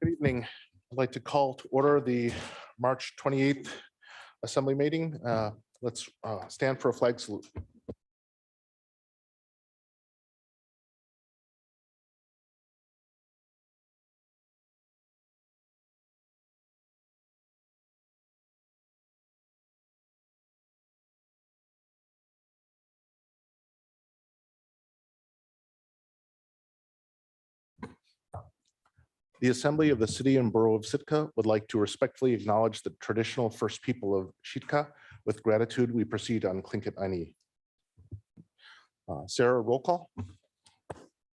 Good evening. I'd like to call to order the March 28th Assembly meeting. Let's stand for a flag salute. The Assembly of the City and Borough of Sitka would like to respectfully acknowledge the traditional first people of Sitka. With gratitude, we proceed on Tlingit Ani. Sarah, roll call.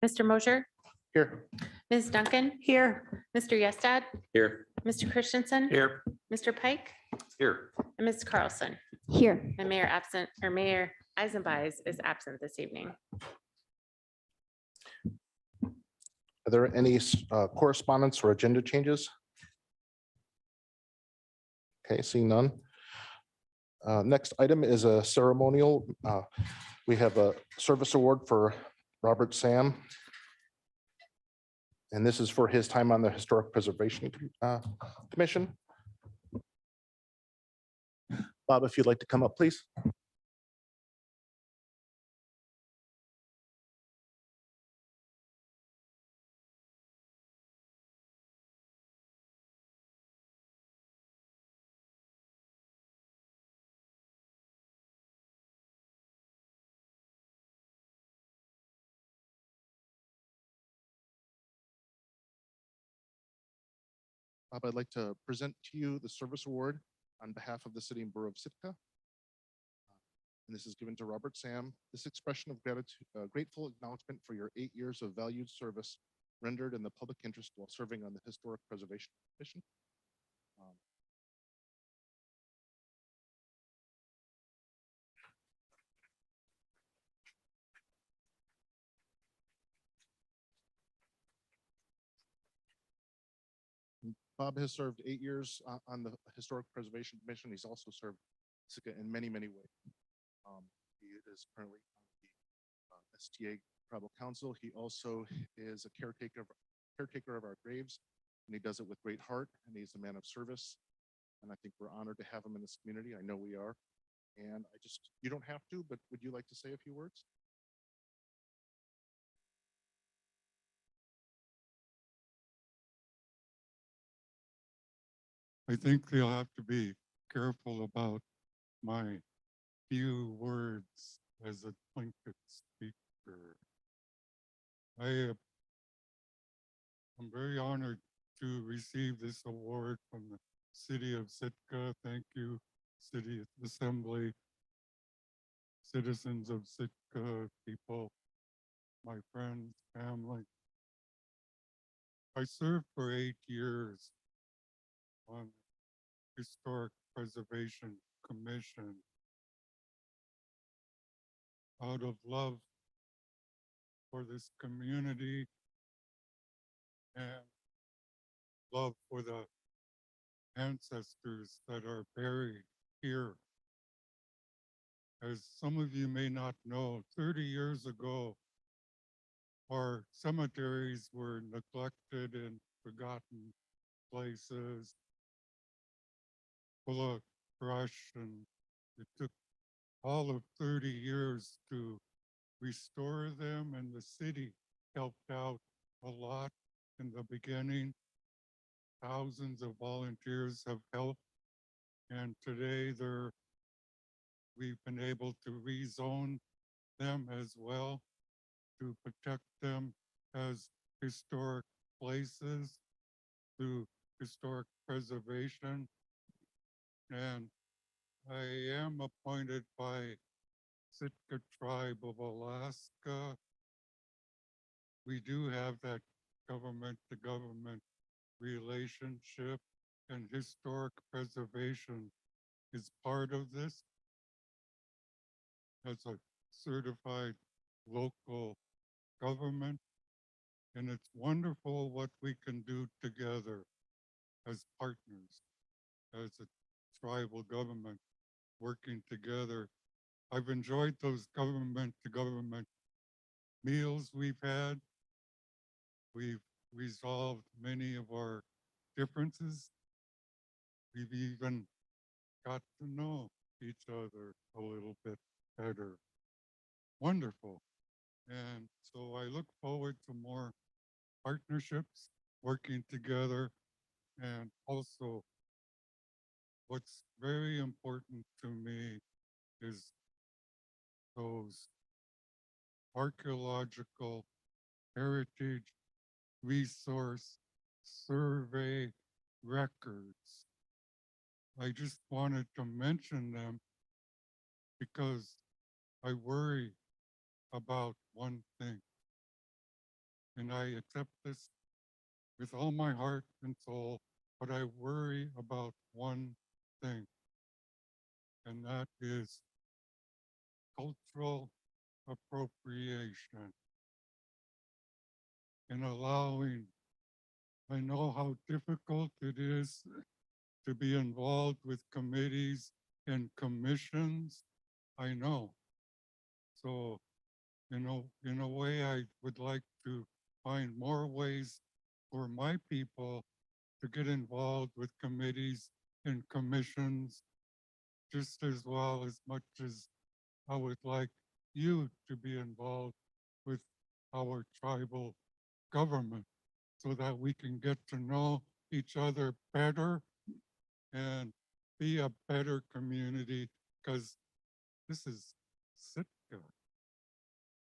Mr. Mosher, Here. Ms. Duncan. Here. Mr. Yestad, Here. Mr. Christensen. Here. Mr. Pike Here. and Ms. Carlson. Here. And Mayor absent, or Mayor Eisenbais is absent this evening. Are there any correspondence or agenda changes? Okay, seeing none. Next item is a ceremonial. We have a service award for Robert Sam. And this is for his time on the Historic Preservation Commission. Bob, if you'd like to come up, please. Bob, I'd like to present to you the service award on behalf of the City and Borough of Sitka. And this is given to Robert Sam. This expression of gratitude, grateful acknowledgement for your 8 years of valued service rendered in the public interest while serving on the Historic Preservation Commission. Bob has served 8 years on the Historic Preservation Commission. He's also served Sitka in many, many ways. He is currently on the STA Tribal Council. He also is a caretaker of our graves, and he does it with great heart, and he's a man of service. And I think we're honored to have him in this community. I know we are. And you don't have to, but would you like to say a few words? I think they'll have to be careful about my few words as a Tlingit speaker. I'm very honored to receive this award from the City of Sitka. Thank you, City Assembly, citizens of Sitka, people, my friends, family. I served for 8 years on Historic Preservation Commission out of love for this community and love for the ancestors that are buried here. As some of you may not know, 30 years ago, our cemeteries were neglected and forgotten places, full of brush, and it took all of 30 years to restore them, and the city helped out a lot in the beginning. Thousands of volunteers have helped, and today we've been able to rezone them as well to protect them as historic places through historic preservation. And I am appointed by Sitka Tribe of Alaska. We do have that government-to-government relationship, and historic preservation is part of this. As a certified local government, and it's wonderful what we can do together as partners, as a tribal government working together. I've enjoyed those government-to-government meals we've had. We've resolved many of our differences. We've even got to know each other a little bit better. Wonderful. And so I look forward to more partnerships, working together, and also what's very important to me is those archaeological heritage resource survey records. I just wanted to mention them because I worry about one thing. And I accept this with all my heart and soul, but I worry about one thing. And that is cultural appropriation and allowing. I know how difficult it is to be involved with committees and commissions. I know. So, in a way, I would like to find more ways for my people to get involved with committees and commissions just as well as much as I would like you to be involved with our tribal government so that we can get to know each other better and be a better community, because this is Sitka.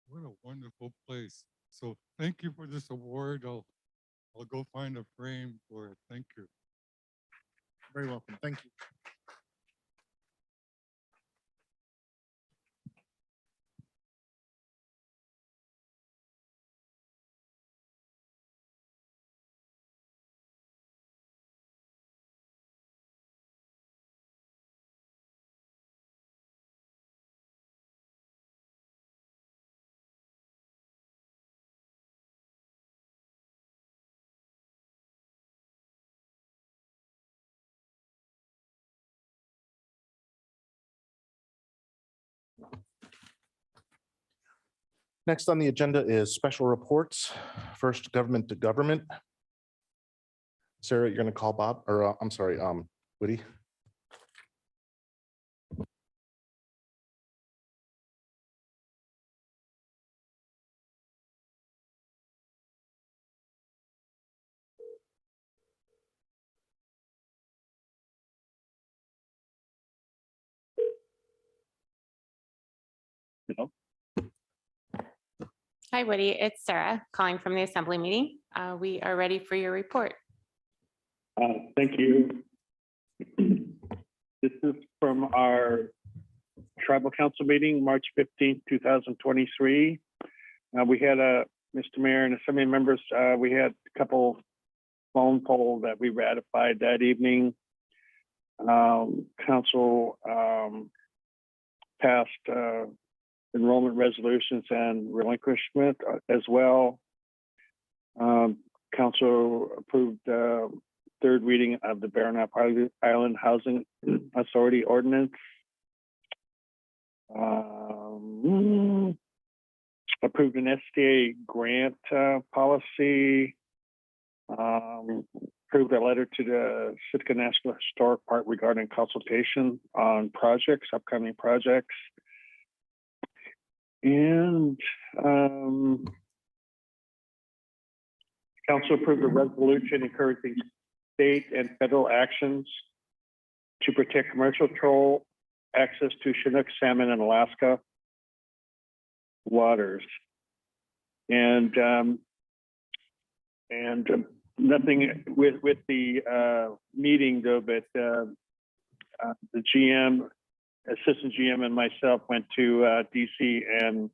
What a wonderful place. So thank you for this award. I'll go find a frame for it. Thank you. Very welcome. Thank you. Next on the agenda is special reports. First, government to government. Sarah, you're going to call Bob, or I'm sorry, Woody. Hi, Woody. It's Sarah calling from the assembly meeting. We are ready for your report. Thank you. This is from our tribal council meeting, March 15th, 2023. We had Mr. Mayor and assembly members, we had a couple phone poll that we ratified that evening. Council passed enrollment resolutions and relinquishment as well. Council approved third reading of the Baranof Island Housing Authority Ordinance. Approved an SDA grant policy. Approved a letter to the Sitka National Historic Park regarding consultation on projects, upcoming projects. And council approved a resolution encouraging state and federal actions to protect commercial troll access to Chinook salmon in Alaska waters. And nothing with the meeting though, but the GM, assistant GM and myself went to DC and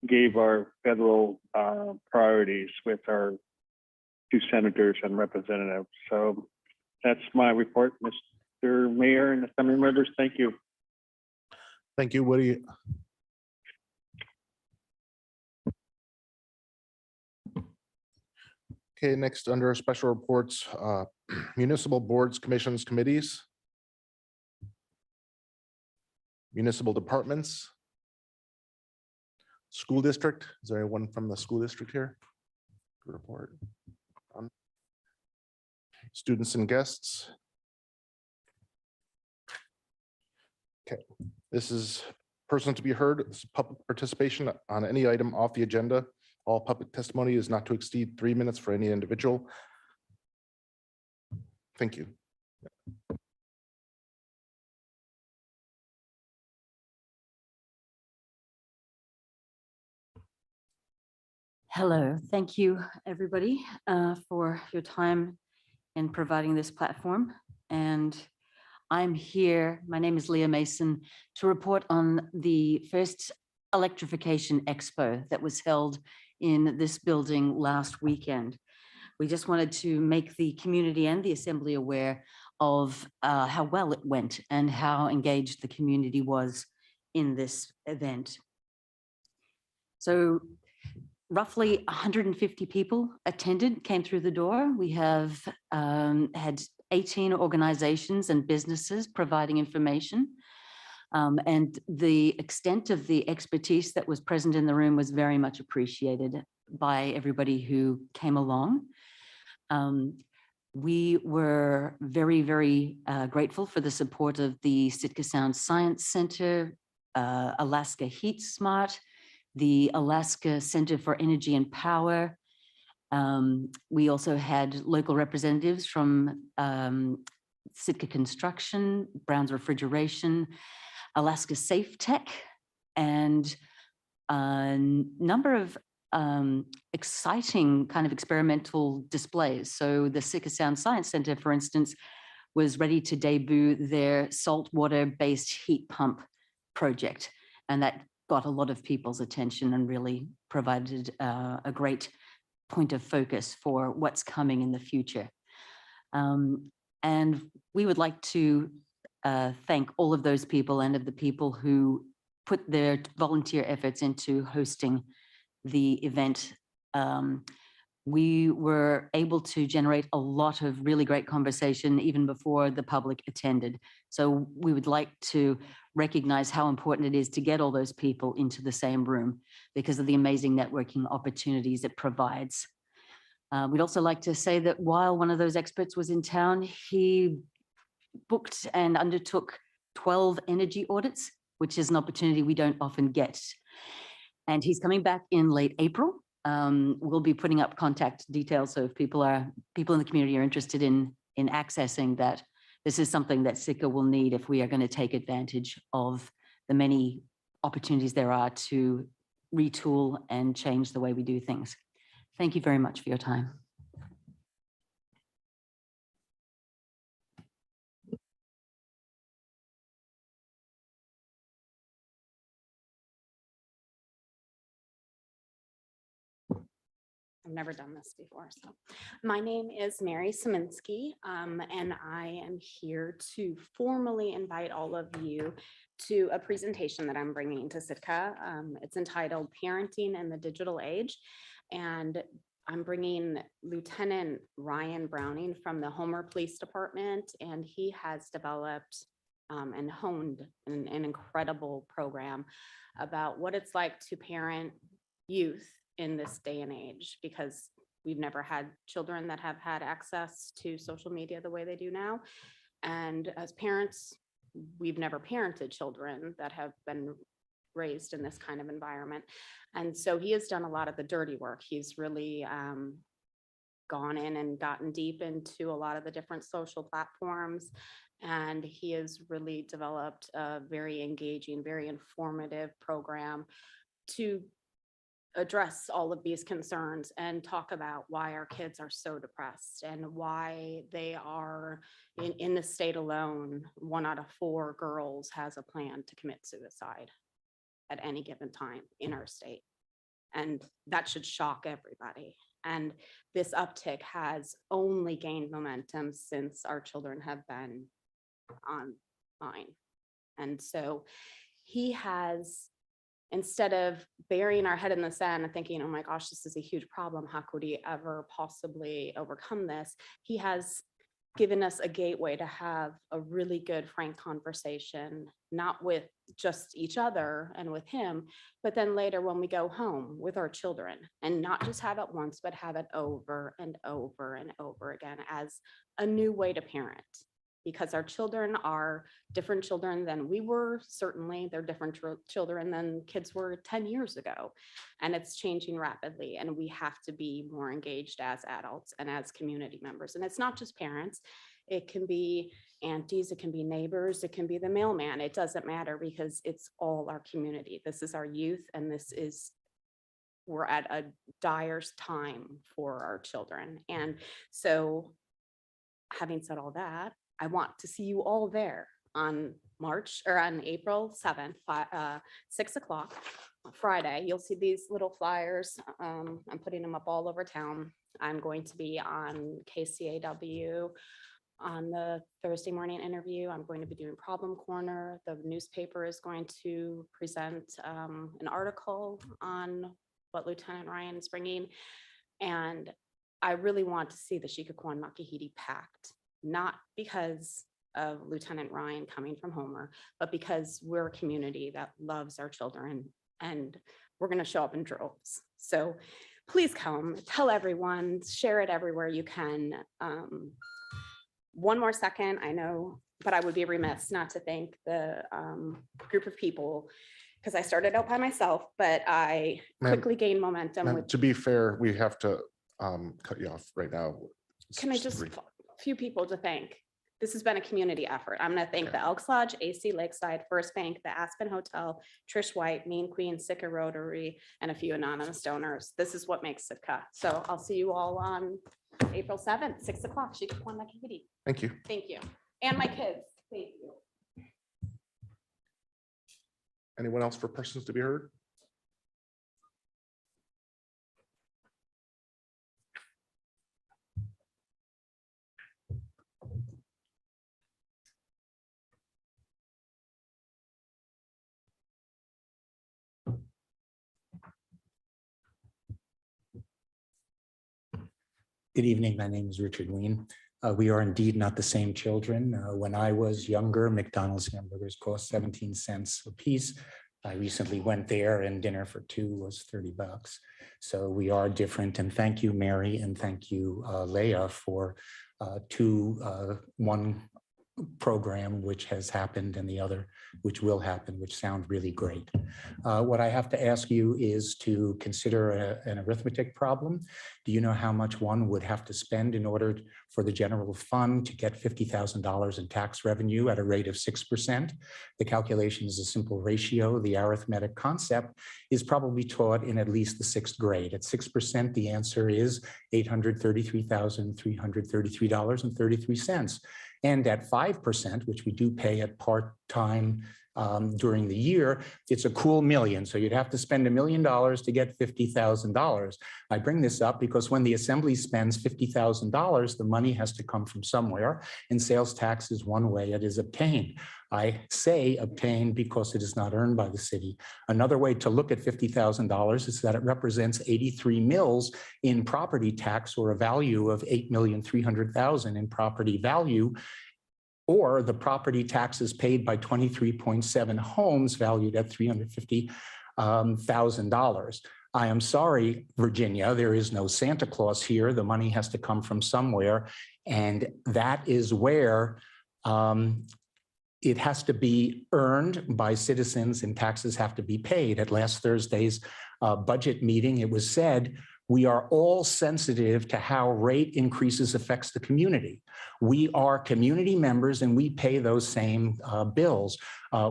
gave our federal priorities with our two senators and representatives. So that's my report, Mr. Mayor and assembly members. Thank you. Thank you, Woody. Okay, next under special reports, municipal boards, commissions, committees. Municipal departments. School district, is there anyone from the school district here? Report. Students and guests. Okay, this is personal to be heard. It's public participation on any item off the agenda. All public testimony is not to exceed 3 minutes for any individual. Thank you. Hello, thank you, everybody, for your time in providing this platform. And I'm here, my name is Leah Mason, to report on the first electrification expo that was held in this building last weekend. We just wanted to make the community and the assembly aware of how well it went and how engaged the community was in this event. So roughly 150 people attended, came through the door. We have had 18 organizations and businesses providing information. And the extent of the expertise that was present in the room was very much appreciated by everybody who came along. We were very, very grateful for the support of the Sitka Sound Science Center, Alaska Heat Smart, the Alaska Center for Energy and Power. We also had local representatives from Sitka Construction, Brown's Refrigeration, Alaska Safe Tech, and a number of exciting kind of experimental displays. So the Sitka Sound Science Center, for instance, was ready to debut their saltwater-based heat pump project. And that got a lot of people's attention and really provided a great point of focus for what's coming in the future. And we would like to thank all of those people and of the people who put their volunteer efforts into hosting the event. We were able to generate a lot of really great conversation even before the public attended. So we would like to recognize how important it is to get all those people into the same room because of the amazing networking opportunities it provides. We'd also like to say that while one of those experts was in town, he booked and undertook 12 energy audits, which is an opportunity we don't often get. And he's coming back in late April. We'll be putting up contact details. So if people in the community are interested in accessing that, this is something that Sitka will need if we are going to take advantage of the many opportunities there are to retool and change the way we do things. Thank you very much for your time. I've never done this before. So my name is Mary Szyminski, and I am here to formally invite all of you to a presentation that I'm bringing to Sitka. It's entitled Parenting in the Digital Age. And I'm bringing Lieutenant Ryan Browning from the Homer Police Department, and he has developed and honed an incredible program about what it's like to parent youth in this day and age, because we've never had children that have had access to social media the way they do now. And as parents, we've never parented children that have been raised in this kind of environment. And so he has done a lot of the dirty work. He's really gone in and gotten deep into a lot of the different social platforms. And he has really developed a very engaging, very informative program to address all of these concerns and talk about why our kids are so depressed and why they are in the state alone. 1 out of 4 girls has a plan to commit suicide at any given time in our state. And that should shock everybody. And this uptick has only gained momentum since our children have been online. And so he has, instead of burying our head in the sand and thinking, oh my gosh, this is a huge problem, how could he ever possibly overcome this? He has given us a gateway to have a really good, frank conversation, not with just each other and with him, but then later when we go home with our children, and not just have it once, but have it over and over and over again as a new way to parent. Because our children are different children than we were. Certainly, they're different children than kids were 10 years ago. And it's changing rapidly. And we have to be more engaged as adults and as community members. And it's not just parents. It can be aunties, it can be neighbors, it can be the mailman. It doesn't matter, because it's all our community. This is our youth, and we're at a dire time for our children. And so, having said all that, I want to see you all there on April 7th, 6 o'clock, Friday. You'll see these little flyers. I'm putting them up all over town. I'm going to be on KCAW on the Thursday morning interview. I'm going to be doing Problem Corner. The newspaper is going to present an article on what Lieutenant Ryan is bringing. And I really want to see the Shikakuan Makahiti packed. Not because of Lieutenant Ryan coming from Homer, but because we're a community that loves our children, and we're going to show up in droves. So please come, tell everyone, share it everywhere you can. One more second, I know, but I would be remiss not to thank the group of people, because I started out by myself, but I Ma'am, quickly gained momentum Ma'am, with. to be fair, we have to cut you off right now. Can I just, few people to thank. This has been a community effort. I'm going to thank Okay. the Elks Lodge, AC Lakeside, First Bank, the Aspen Hotel, Trish White, Mean Queen, Sitka Rotary, and a few anonymous donors. This is what makes Sitka. So I'll see you all on April 7th, 6 o'clock. Shikakuan Makahiti. Thank you. Thank you. And my kids. Thank you. Anyone else for persons to be heard? Good evening. My name is Richard Lean. We are indeed not the same children. When I was younger, McDonald's hamburgers cost 17 cents a piece. I recently went there and dinner for two was 30 bucks. So we are different. And thank you, Mary, and thank you, Leah, for one program which has happened and the other which will happen, which sound really great. What I have to ask you is to consider an arithmetic problem. Do you know how much one would have to spend in order for the general fund to get $50,000 in tax revenue at a rate of 6%? The calculation is a simple ratio. The arithmetic concept is probably taught in at least the 6th grade. At 6%, the answer is $833,333.33. And at 5%, which we do pay at part-time during the year, it's a cool million. So you'd have to spend $1 million to get $50,000. I bring this up because when the assembly spends $50,000, the money has to come from somewhere, and sales tax is one way it is obtained. I say obtained because it is not earned by the city. Another way to look at $50,000 is that it represents 83 mills in property tax, or a value of $8,300,000 in property value, or the property taxes paid by 23.7 homes valued at $350,000. I am sorry, Virginia, there is no Santa Claus here. The money has to come from somewhere. And that is where it has to be earned by citizens, and taxes have to be paid. At last Thursday's budget meeting, it was said, we are all sensitive to how rate increases affects the community. We are community members and we pay those same bills.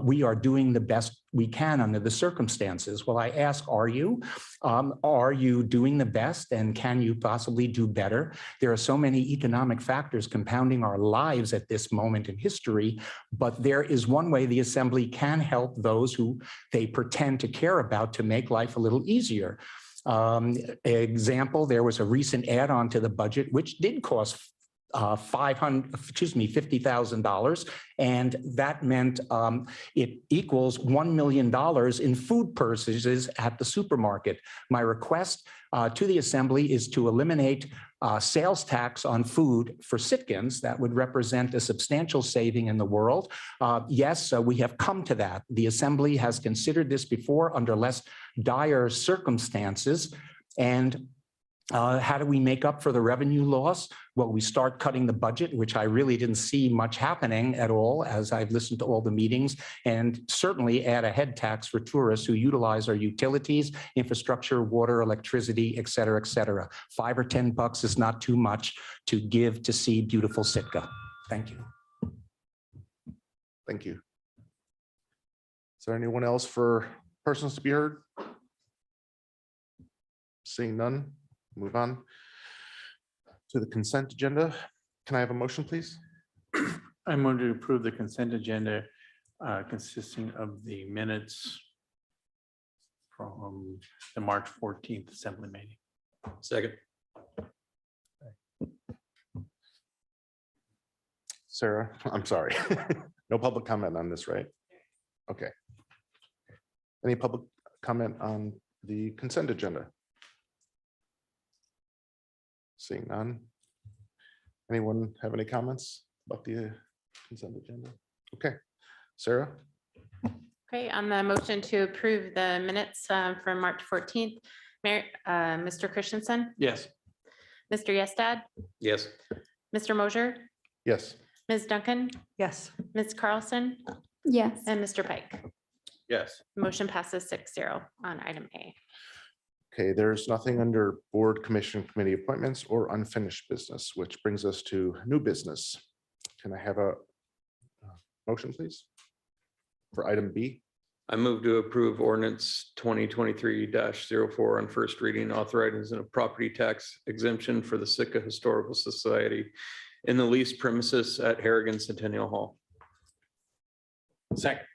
We are doing the best we can under the circumstances. Well, I ask, are you? Are you doing the best, and can you possibly do better? There are so many economic factors compounding our lives at this moment in history, but there is one way the Assembly can help those who they pretend to care about to make life a little easier. Example, there was a recent add-on to the budget which did cost $50,000. And that meant it equals $1 million in food purchases at the supermarket. My request to the Assembly is to eliminate sales tax on food for Sitkans. That would represent a substantial saving in the world. Yes, we have come to that. The Assembly has considered this before under less dire circumstances. And how do we make up for the revenue loss? Well, we start cutting the budget, which I really didn't see much happening at all as I've listened to all the meetings, and certainly add a head tax for tourists who utilize our utilities, infrastructure, water, electricity, et cetera, et cetera. $5 or $10 is not too much to give to see beautiful Sitka. Thank you. Thank you. Is there anyone else for persons to be heard? Seeing none, move on to the consent agenda. Can I have a motion, please? I move to approve the consent agenda consisting of the minutes from the March 14th Assembly meeting. Second. Sarah, I'm sorry. No public comment on this, right? Okay. Any public comment on the consent agenda? Seeing none. Anyone have any comments about the consent agenda? Okay, Sarah? Okay, on the motion to approve the minutes from March 14th, Mr. Christensen, Yes. Mr. Yestad, Yes. Mr. Mosher, Yes. Ms. Duncan, Yes. Ms. Carlson, Yes. and Mr. Pike. Yes. Motion passes 6-0 on item A. Okay, there's nothing under board, commission, committee appointments or unfinished business, which brings us to new business. Can I have a motion, please? For item B? I move to approve ordinance 2023-04 on first reading, authorizing a property tax exemption for the Sitka Historical Society in the leased premises at Harrigan Centennial Hall. Second.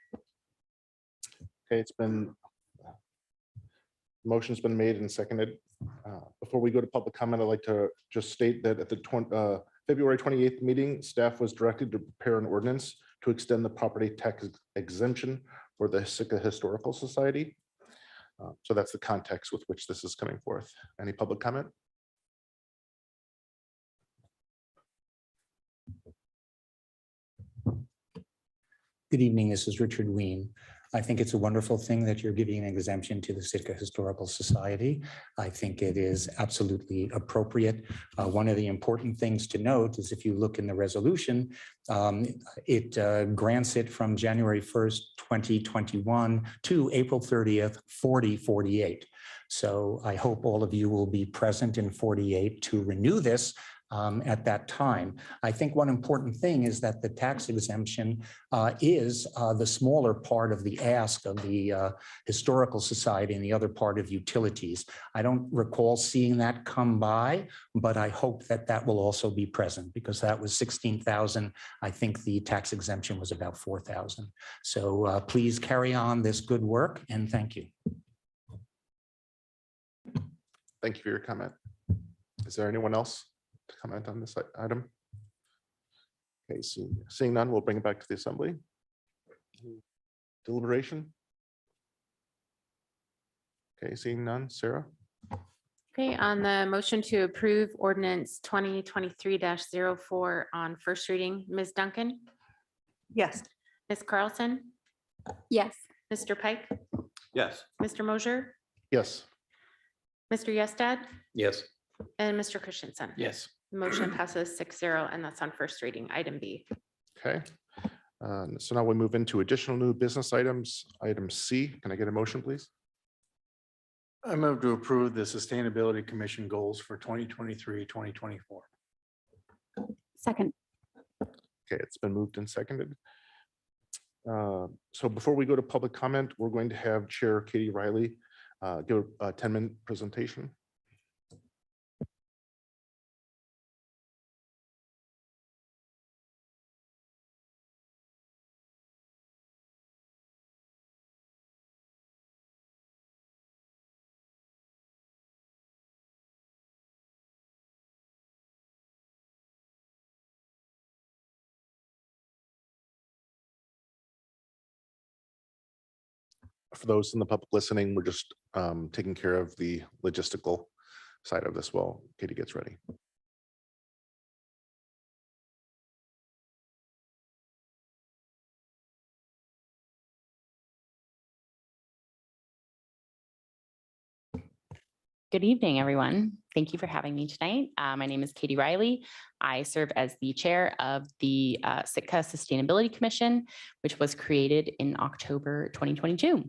Okay, it's been, motion's been made and seconded. Before we go to public comment, I'd like to just state that at the February 28th meeting, staff was directed to prepare an ordinance to extend the property tax exemption for the Sitka Historical Society. So that's the context with which this is coming forth. Any public comment? Good evening, this is Richard Ween. I think it's a wonderful thing that you're giving an exemption to the Sitka Historical Society. I think it is absolutely appropriate. One of the important things to note is if you look in the resolution, it grants it from January 1st, 2021 to April 30th, 4048. So I hope all of you will be present in 48 to renew this at that time. I think one important thing is that the tax exemption is the smaller part of the ask of the Historical Society and the other part of utilities. I don't recall seeing that come by, but I hope that that will also be present because that was 16,000. I think the tax exemption was about 4,000. So please carry on this good work and thank you. Thank you for your comment. Is there anyone else to comment on this item? Okay, seeing none, we'll bring it back to the assembly. Deliberation? Okay, seeing none, Sarah? Okay, on the motion to approve ordinance 2023-04 on first reading, Ms. Duncan, Yes. Ms. Carlson, Yes. Mr. Pike, Yes. Mr. Mosher, Yes. Mr. Yestad, Yes. and Mr. Christensen. Yes. Motion passes 6-0, and that's on first reading, item B. Okay. So now we move into additional new business items. Item C, can I get a motion, please? I move to approve the Sustainability Commission goals for 2023, 2024. Second. Okay, it's been moved and seconded. So before we go to public comment, we're going to have Chair Katie Riley give a 10-minute presentation. for those in the public listening, we're just taking care of the logistical side of this while Katie gets ready. Good evening, everyone. Thank you for having me tonight. My name is Katie Riley. I serve as the chair of the Sitka Sustainability Commission, which was created in October 2022.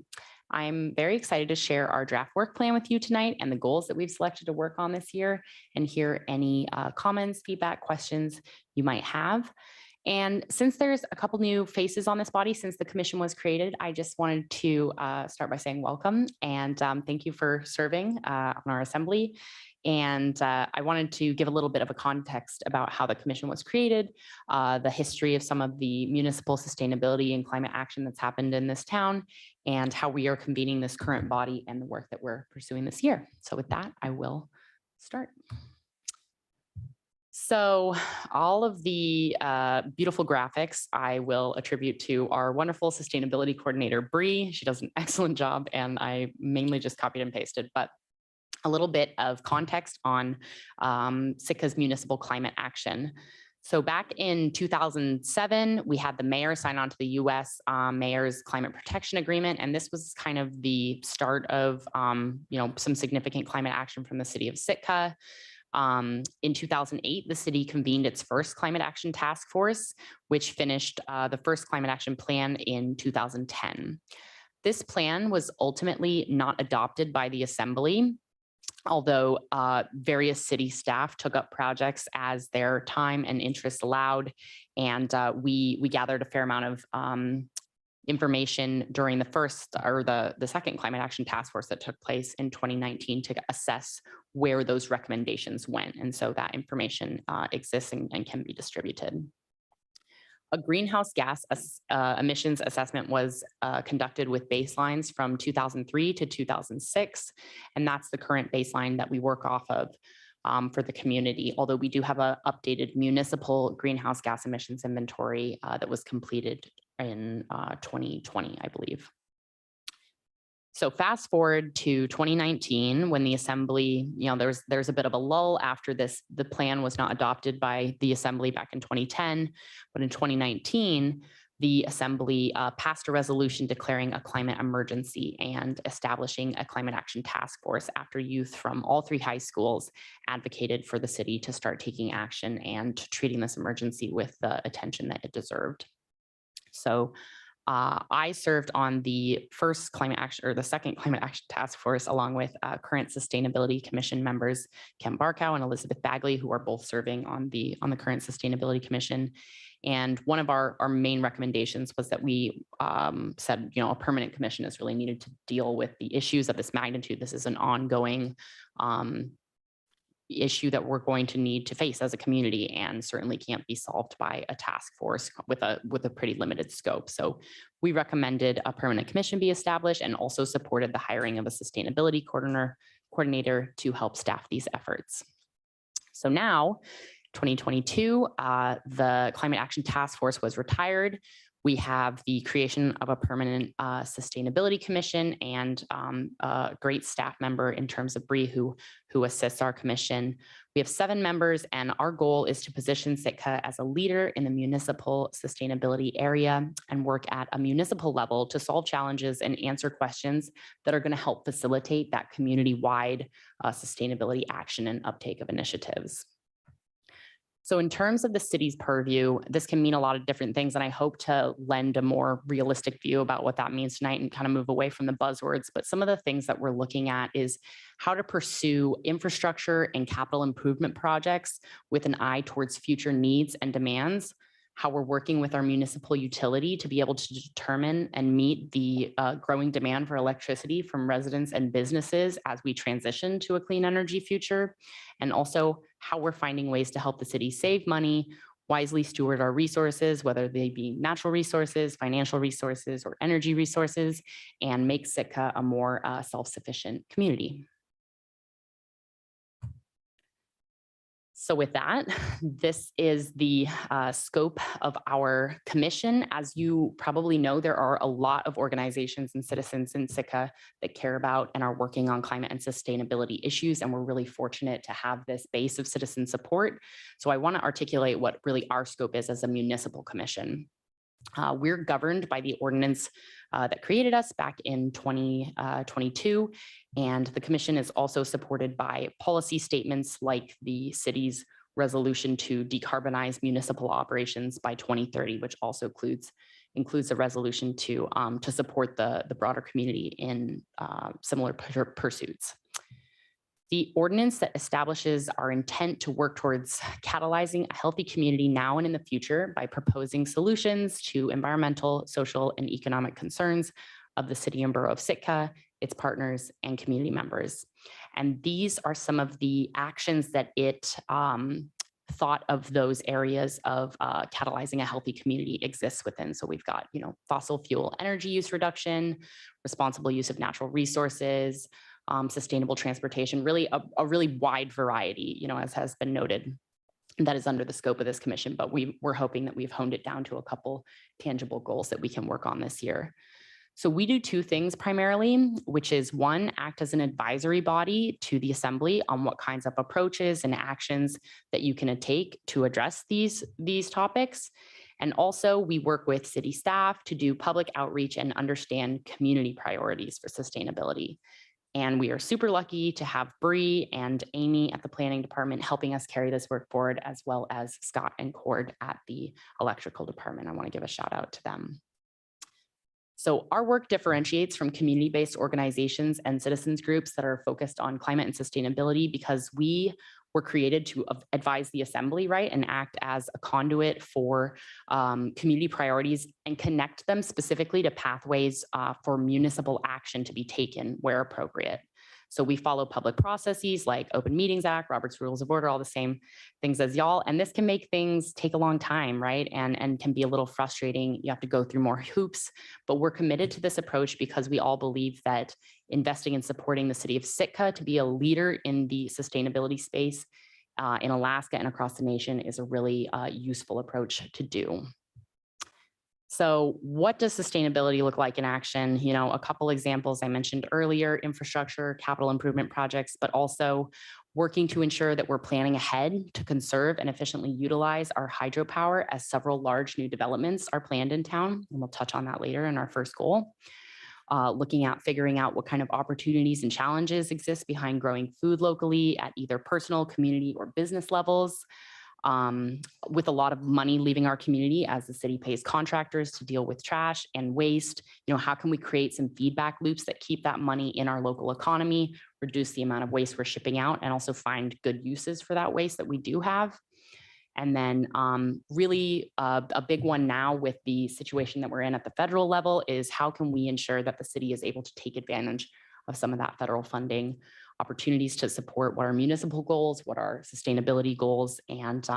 I'm very excited to share our draft work plan with you tonight and the goals that we've selected to work on this year and hear any comments, feedback, questions you might have. And since there's a couple new faces on this body since the commission was created, I just wanted to start by saying welcome and thank you for serving on our assembly. And I wanted to give a little bit of a context about how the commission was created, the history of some of the municipal sustainability and climate action that's happened in this town, and how we are convening this current body and the work that we're pursuing this year. So with that, I will start. So all of the beautiful graphics I will attribute to our wonderful sustainability coordinator, Bree. She does an excellent job and I mainly just copied and pasted, but a little bit of context on Sitka's municipal climate action. So back in 2007, we had the mayor sign on to the US Mayor's Climate Protection Agreement. And this was kind of the start of some significant climate action from the city of Sitka. In 2008, the city convened its first climate action task force, which finished the first climate action plan in 2010. This plan was ultimately not adopted by the assembly, although various city staff took up projects as their time and interest allowed. And we gathered a fair amount of information during the first or the second climate action task force that took place in 2019 to assess where those recommendations went. And so that information exists and can be distributed. A greenhouse gas emissions assessment was conducted with baselines from 2003 to 2006. And that's the current baseline that we work off of for the community, although we do have an updated municipal greenhouse gas emissions inventory that was completed in 2020, I believe. So fast forward to 2019, when the assembly, there's a bit of a lull after this. The plan was not adopted by the assembly back in 2010, but in 2019, the assembly passed a resolution declaring a climate emergency and establishing a climate action task force after youth from all three high schools advocated for the city to start taking action and treating this emergency with the attention that it deserved. So I served on the first climate action or the second climate action task force, along with current Sustainability Commission members, Ken Barkow and Elizabeth Bagley, who are both serving on the current Sustainability Commission. And one of our main recommendations was that we said, a permanent commission is really needed to deal with the issues of this magnitude. This is an ongoing issue that we're going to need to face as a community and certainly can't be solved by a task force with a pretty limited scope. So we recommended a permanent commission be established and also supported the hiring of a sustainability coordinator to help staff these efforts. So now, 2022, the Climate Action Task Force was retired. We have the creation of a permanent sustainability commission and a great staff member in terms of Bree who assists our commission. We have 7 members and our goal is to position Sitka as a leader in the municipal sustainability area and work at a municipal level to solve challenges and answer questions that are going to help facilitate that community-wide sustainability action and uptake of initiatives. So in terms of the city's purview, this can mean a lot of different things, and I hope to lend a more realistic view about what that means tonight and kind of move away from the buzzwords. But some of the things that we're looking at is how to pursue infrastructure and capital improvement projects with an eye towards future needs and demands, how we're working with our municipal utility to be able to determine and meet the growing demand for electricity from residents and businesses as we transition to a clean energy future, and also how we're finding ways to help the city save money, wisely steward our resources, whether they be natural resources, financial resources, or energy resources, and make Sitka a more self-sufficient community. So with that, this is the scope of our commission. As you probably know, there are a lot of organizations and citizens in Sitka that care about and are working on climate and sustainability issues, and we're really fortunate to have this base of citizen support. So I want to articulate what really our scope is as a municipal commission. We're governed by the ordinance that created us back in 2022. And the commission is also supported by policy statements like the city's resolution to decarbonize municipal operations by 2030, which also includes a resolution to support the broader community in similar pursuits. The ordinance that establishes our intent to work towards catalyzing a healthy community now and in the future by proposing solutions to environmental, social, and economic concerns of the city and borough of Sitka, its partners, and community members. And these are some of the actions that it thought of those areas of catalyzing a healthy community exists within. So we've got, fossil fuel energy use reduction, responsible use of natural resources, sustainable transportation, really a really wide variety, as has been noted, that is under the scope of this commission, but we're hoping that we've honed it down to a couple tangible goals that we can work on this year. So we do two things primarily, which is one, act as an advisory body to the assembly on what kinds of approaches and actions that you can take to address these topics. And also we work with city staff to do public outreach and understand community priorities for sustainability. And we are super lucky to have Bree and Amy at the planning department helping us carry this work forward, as well as Scott and Cord at the electrical department. I want to give a shout out to them. So our work differentiates from community-based organizations and citizens groups that are focused on climate and sustainability because we were created to advise the assembly, right, and act as a conduit for community priorities and connect them specifically to pathways for municipal action to be taken where appropriate. So we follow public processes like Open Meetings Act, Robert's Rules of Order, all the same things as y'all. And this can make things take a long time, right? And can be a little frustrating. You have to go through more hoops, but we're committed to this approach because we all believe that investing in supporting the city of Sitka to be a leader in the sustainability space in Alaska and across the nation is a really useful approach to do. So what does sustainability look like in action? A couple examples I mentioned earlier, infrastructure, capital improvement projects, but also working to ensure that we're planning ahead to conserve and efficiently utilize our hydropower as several large new developments are planned in town. And we'll touch on that later in our first goal. Looking at figuring out what kind of opportunities and challenges exist behind growing food locally at either personal, community, or business levels. With a lot of money leaving our community as the city pays contractors to deal with trash and waste, how can we create some feedback loops that keep that money in our local economy, reduce the amount of waste we're shipping out, and also find good uses for that waste that we do have. And then really a big one now with the situation that we're in at the federal level is how can we ensure that the city is able to take advantage of some of that federal funding opportunities to support what our municipal goals, what our sustainability goals, and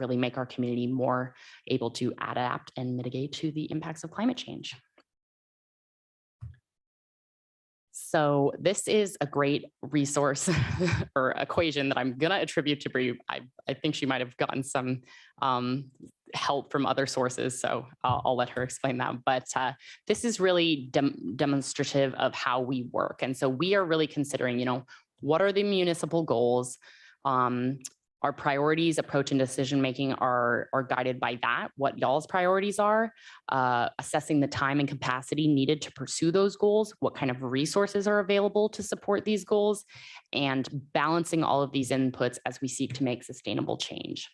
really make our community more able to adapt and mitigate to the impacts of climate change. So this is a great resource or equation that I'm gonna attribute to Bree. I think she might have gotten some help from other sources, so I'll let her explain that. But this is really demonstrative of how we work. And so we are really considering, what are the municipal goals? Our priorities, approach, and decision-making are guided by that, what y'all's priorities are, assessing the time and capacity needed to pursue those goals, what kind of resources are available to support these goals, and balancing all of these inputs as we seek to make sustainable change.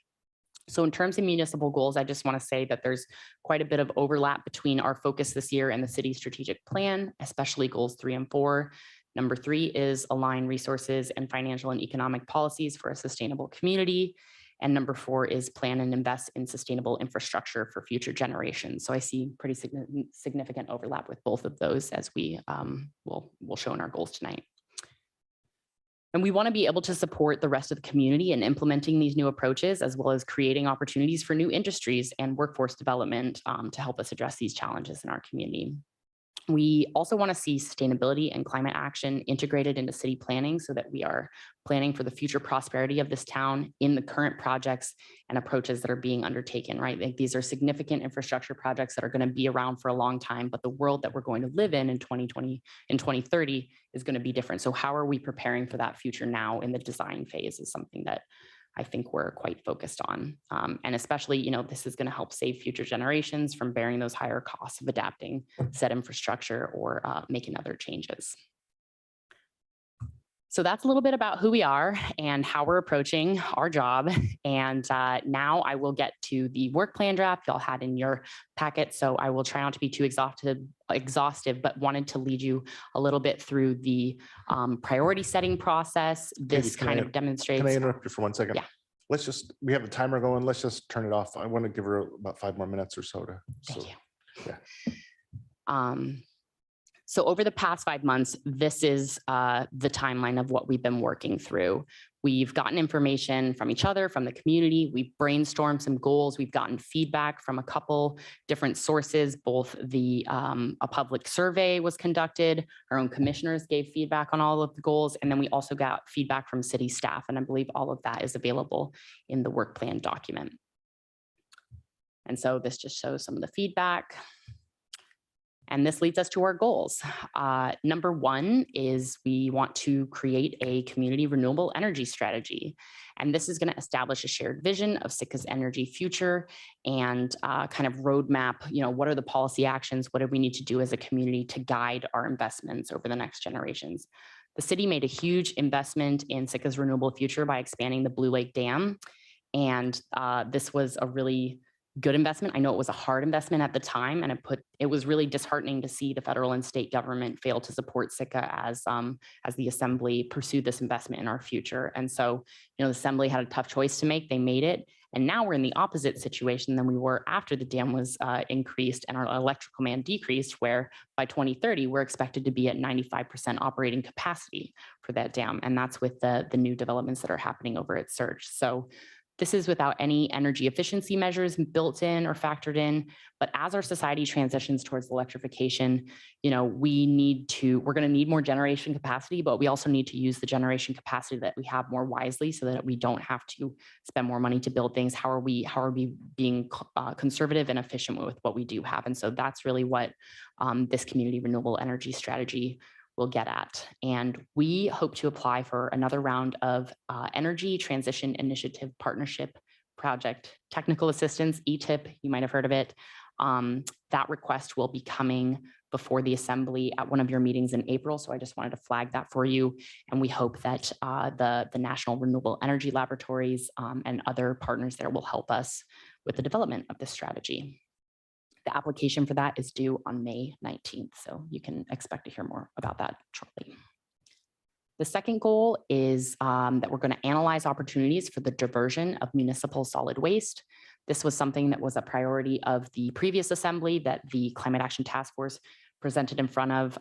So in terms of municipal goals, I just want to say that there's quite a bit of overlap between our focus this year and the city's strategic plan, especially goals 3 and 4. Number 3 is align resources and financial and economic policies for a sustainable community. And number 4 is plan and invest in sustainable infrastructure for future generations. So I see pretty significant overlap with both of those as we will show in our goals tonight. And we want to be able to support the rest of the community in implementing these new approaches, as well as creating opportunities for new industries and workforce development to help us address these challenges in our community. We also want to see sustainability and climate action integrated into city planning so that we are planning for the future prosperity of this town in the current projects and approaches that are being undertaken, right? Like these are significant infrastructure projects that are going to be around for a long time, but the world that we're going to live in 2020 and 2030 is going to be different. So how are we preparing for that future now in the design phase is something that I think we're quite focused on. And especially, you know, this is going to help save future generations from bearing those higher costs of adapting said infrastructure or making other changes. So that's a little bit about who we are and how we're approaching our job. And now I will get to the work plan draft y'all had in your packet. So I will try not to be too exhaustive, but wanted to lead you a little bit through the priority setting process. This can I- kind of demonstrates. Can I interrupt you for 1 second? Yeah. Let's just, we have a timer going. Let's just turn it off. I want to give her about 5 more minutes or so to. Thank so- you. yeah. So over the past 5 months, this is the timeline of what we've been working through. We've gotten information from each other, from the community. We've brainstormed some goals. We've gotten feedback from a couple different sources. Both a public survey was conducted. Our own commissioners gave feedback on all of the goals. And then we also got feedback from city staff. And I believe all of that is available in the work plan document. And so this just shows some of the feedback. And this leads us to our goals. Number 1 is we want to create a community renewable energy strategy. And this is going to establish a shared vision of Sitka's energy future and kind of roadmap, you know, what are the policy actions? What do we need to do as a community to guide our investments over the next generations? The city made a huge investment in Sitka's renewable future by expanding the Blue Lake Dam. And this was a really good investment. I know it was a hard investment at the time, and it was really disheartening to see the federal and state government fail to support Sitka as the assembly pursued this investment in our future. And so, you know, the assembly had a tough choice to make. They made it. And now we're in the opposite situation than we were after the dam was increased and our electrical demand decreased, where by 2030, we're expected to be at 95% operating capacity for that dam. And that's with the new developments that are happening over at Surge. So this is without any energy efficiency measures built in or factored in. But as our society transitions towards electrification, you know, we're going to need more generation capacity, but we also need to use the generation capacity that we have more wisely so that we don't have to spend more money to build things. How are we being conservative and efficient with what we do have? And so that's really what this community renewable energy strategy will get at. And we hope to apply for another round of Energy Transition Initiative Partnership Project Technical Assistance, ETIP, you might have heard of it. That request will be coming before the assembly at one of your meetings in April. So I just wanted to flag that for you. And we hope that the National Renewable Energy Laboratories and other partners there will help us with the development of this strategy. The application for that is due on May 19th, so you can expect to hear more about that shortly. The second goal is that we're going to analyze opportunities for the diversion of municipal solid waste. This was something that was a priority of the previous assembly that the Climate Action Task Force presented in front of.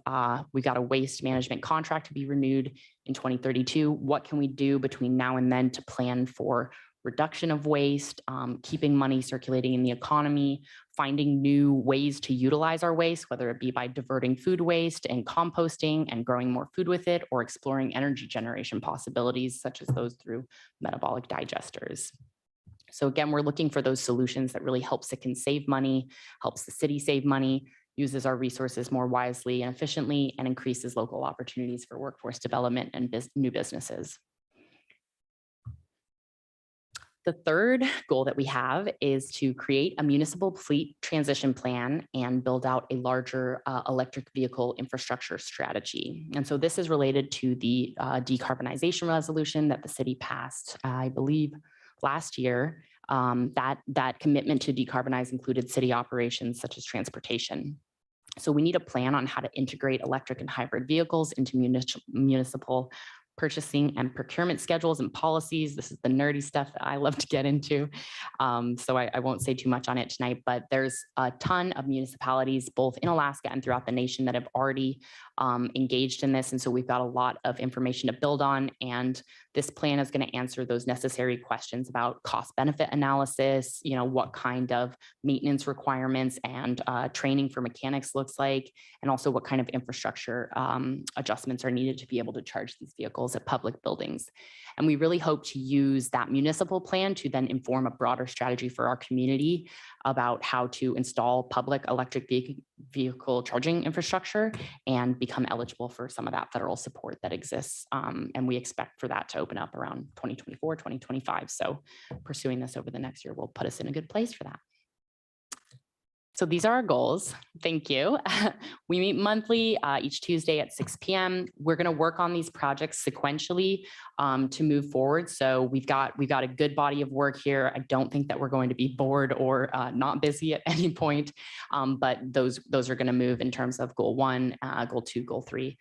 We got a waste management contract to be renewed in 2032. What can we do between now and then to plan for reduction of waste, keeping money circulating in the economy, finding new ways to utilize our waste, whether it be by diverting food waste and composting and growing more food with it, or exploring energy generation possibilities such as those through metabolic digesters. So again, we're looking for those solutions that really helps Sitka save money, helps the city save money, uses our resources more wisely and efficiently, and increases local opportunities for workforce development and new businesses. The third goal that we have is to create a municipal fleet transition plan and build out a larger electric vehicle infrastructure strategy. And so this is related to the decarbonization resolution that the city passed, I believe, last year. That commitment to decarbonize included city operations such as transportation. So we need a plan on how to integrate electric and hybrid vehicles into municipal purchasing and procurement schedules and policies. This is the nerdy stuff that I love to get into. So I won't say too much on it tonight, but there's a ton of municipalities, both in Alaska and throughout the nation, that have already engaged in this. And so we've got a lot of information to build on. And this plan is going to answer those necessary questions about cost benefit analysis, what kind of maintenance requirements and training for mechanics looks like, and also what kind of infrastructure adjustments are needed to be able to charge these vehicles at public buildings. And we really hope to use that municipal plan to then inform a broader strategy for our community about how to install public electric vehicle charging infrastructure and become eligible for some of that federal support that exists. And we expect for that to open up around 2024, 2025. So pursuing this over the next year will put us in a good place for that. So these are our goals. Thank you. We meet monthly each Tuesday at 6 p.m. We're going to work on these projects sequentially to move forward. So we've got a good body of work here. I don't think that we're going to be bored or not busy at any point, but those are going to move in terms of goal 1, goal 2, goal 3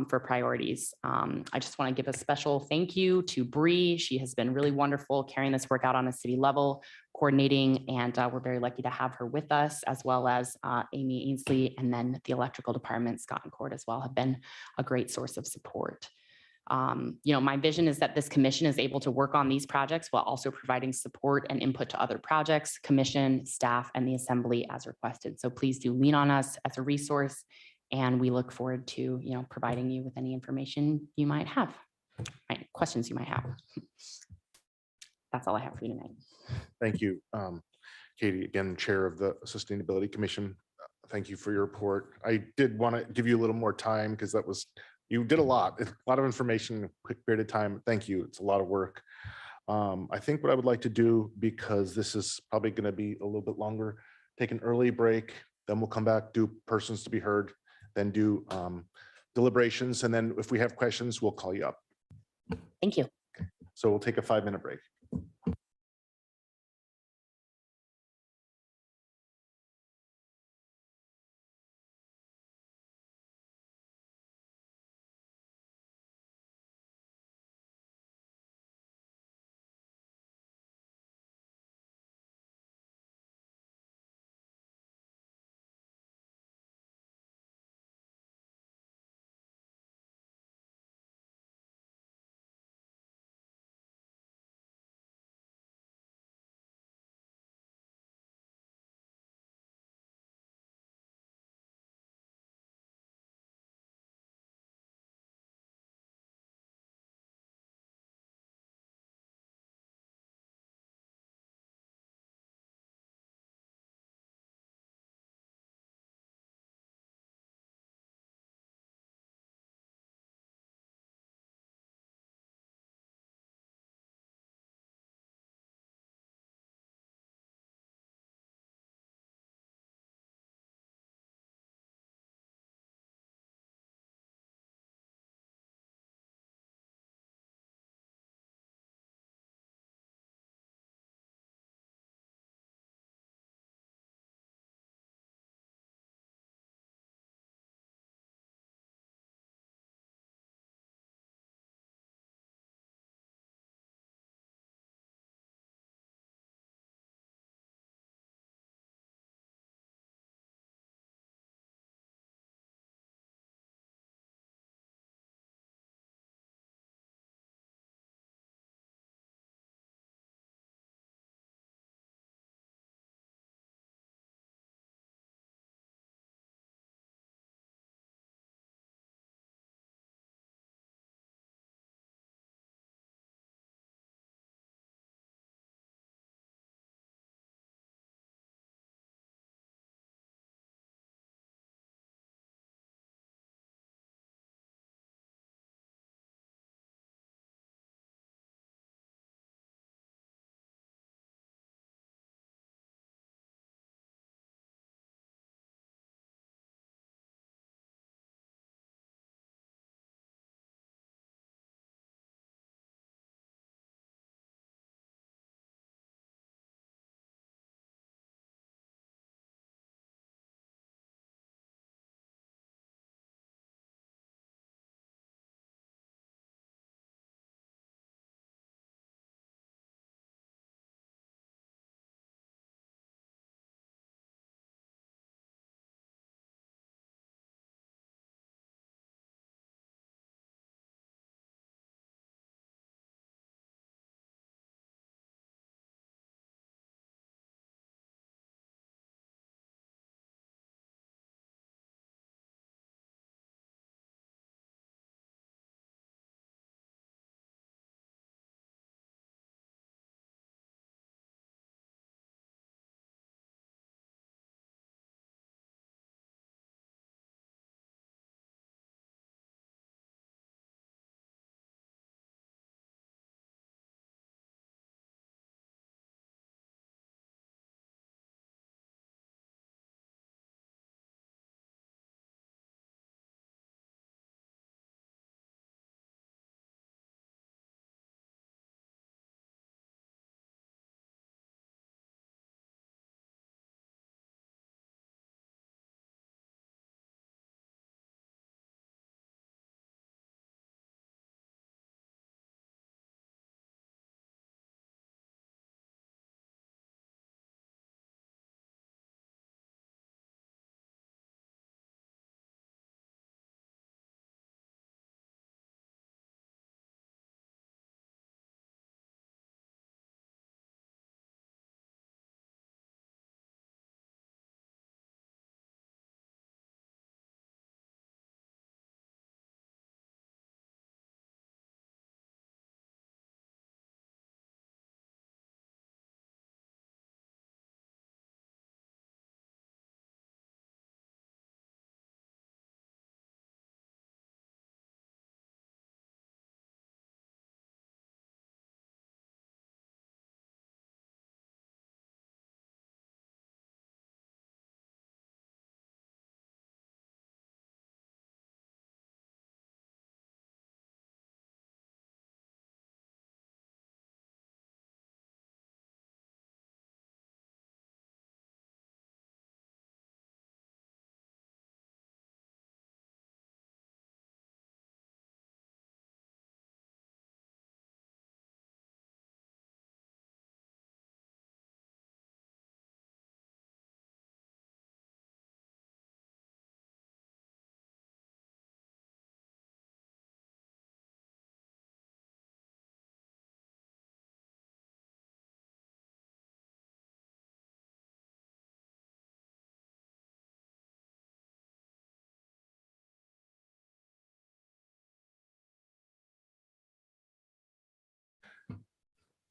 for priorities. I just want to give a special thank you to Bree. She has been really wonderful carrying this work out on a city level, coordinating, and we're very lucky to have her with us, as well as Amy Ainsley, and then the electrical department, Scott and Cord as well, have been a great source of support. My vision is that this commission is able to work on these projects while also providing support and input to other projects, commission, staff, and the assembly as requested. So please do lean on us as a resource, and we look forward to providing you with any information you might have, right, questions you might have. That's all I have for you tonight. Thank you, Katie, again, Chair of the Sustainability Commission. Thank you for your report. I did want to give you a little more time because you did a lot of information in a quick period of time. Thank you. It's a lot of work. I think what I would like to do, because this is probably going to be a little bit longer, take an early break, then we'll come back, do persons to be heard, then do deliberations. And then if we have questions, we'll call you up. Thank you. So we'll take a 5-minute break.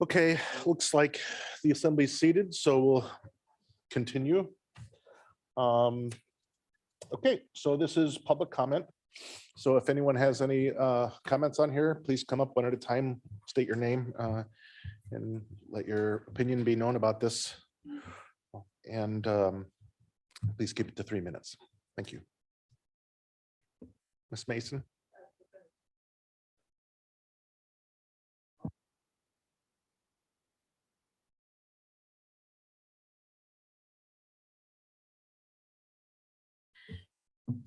Okay, looks like the assembly's seated, so we'll continue. Okay, so this is public comment. So if anyone has any comments on here, please come up one at a time, state your name, and let your opinion be known about this. And please keep it to 3 minutes. Thank you. Ms. Mason?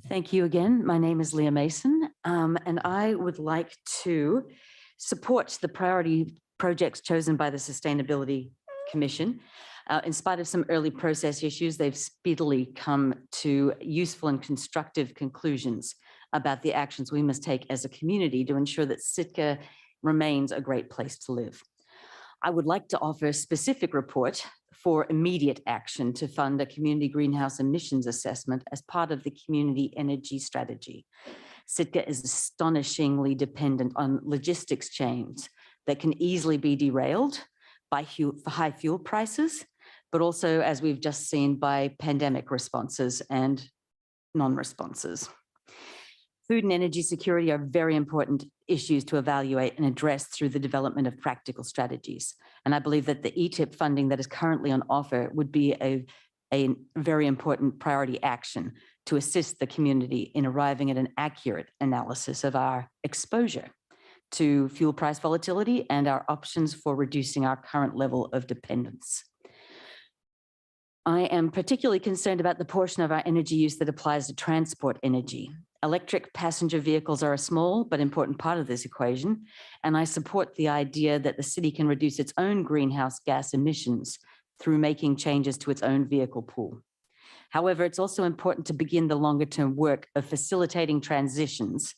Thank you again. My name is Leah Mason, and I would like to support the priority projects chosen by the Sustainability Commission. In spite of some early process issues, they've speedily come to useful and constructive conclusions about the actions we must take as a community to ensure that Sitka remains a great place to live. I would like to offer a specific report for immediate action to fund a community greenhouse emissions assessment as part of the community energy strategy. Sitka is astonishingly dependent on logistics chains that can easily be derailed by high fuel prices, but also, as we've just seen, by pandemic responses and non-responses. Food and energy security are very important issues to evaluate and address through the development of practical strategies. And I believe that the ETIP funding that is currently on offer would be a very important priority action to assist the community in arriving at an accurate analysis of our exposure to fuel price volatility and our options for reducing our current level of dependence. I am particularly concerned about the portion of our energy use that applies to transport energy. Electric passenger vehicles are a small but important part of this equation, and I support the idea that the city can reduce its own greenhouse gas emissions through making changes to its own vehicle pool. However, it's also important to begin the longer-term work of facilitating transitions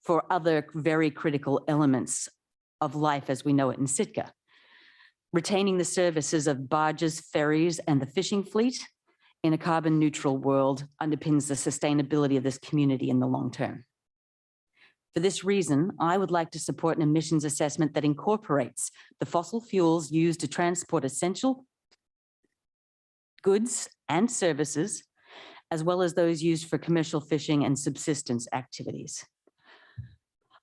for other very critical elements of life as we know it in Sitka. Retaining the services of barges, ferries, and the fishing fleet in a carbon neutral world underpins the sustainability of this community in the long term. For this reason, I would like to support an emissions assessment that incorporates the fossil fuels used to transport essential goods and services, as well as those used for commercial fishing and subsistence activities.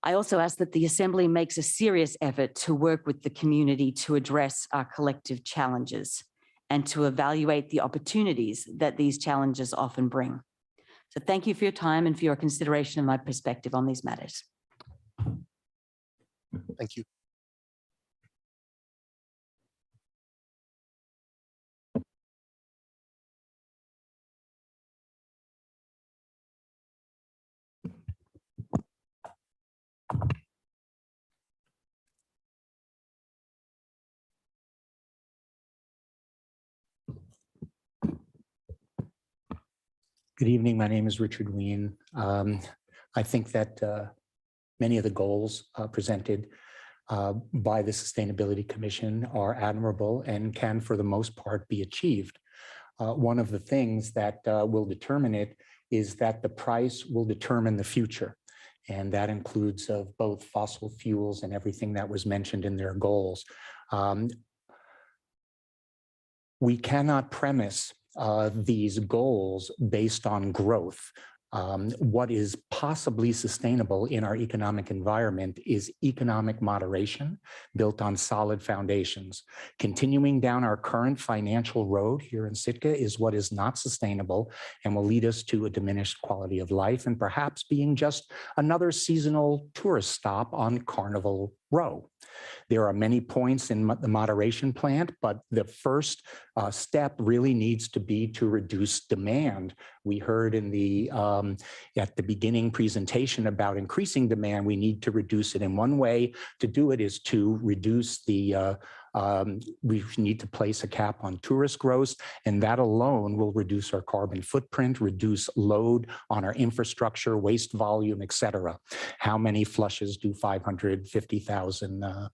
I also ask that the Assembly makes a serious effort to work with the community to address our collective challenges and to evaluate the opportunities that these challenges often bring. So thank you for your time and for your consideration of my perspective on these matters. Thank you. Good evening. My name is Richard Ween. I think that many of the goals presented by the Sustainability Commission are admirable and can, for the most part, be achieved. One of the things that will determine it is that the price will determine the future. And that includes of both fossil fuels and everything that was mentioned in their goals. We cannot premise these goals based on growth. What is possibly sustainable in our economic environment is economic moderation built on solid foundations. Continuing down our current financial road here in Sitka is what is not sustainable and will lead us to a diminished quality of life and perhaps being just another seasonal tourist stop on Carnival Row. There are many points in the moderation plan, but the first step really needs to be to reduce demand. We heard in the at the beginning presentation about increasing demand. We need to reduce it. And one way to do it is to reduce the we need to place a cap on tourist growth, and that alone will reduce our carbon footprint, reduce load on our infrastructure, waste volume, et cetera. How many flushes do 550,000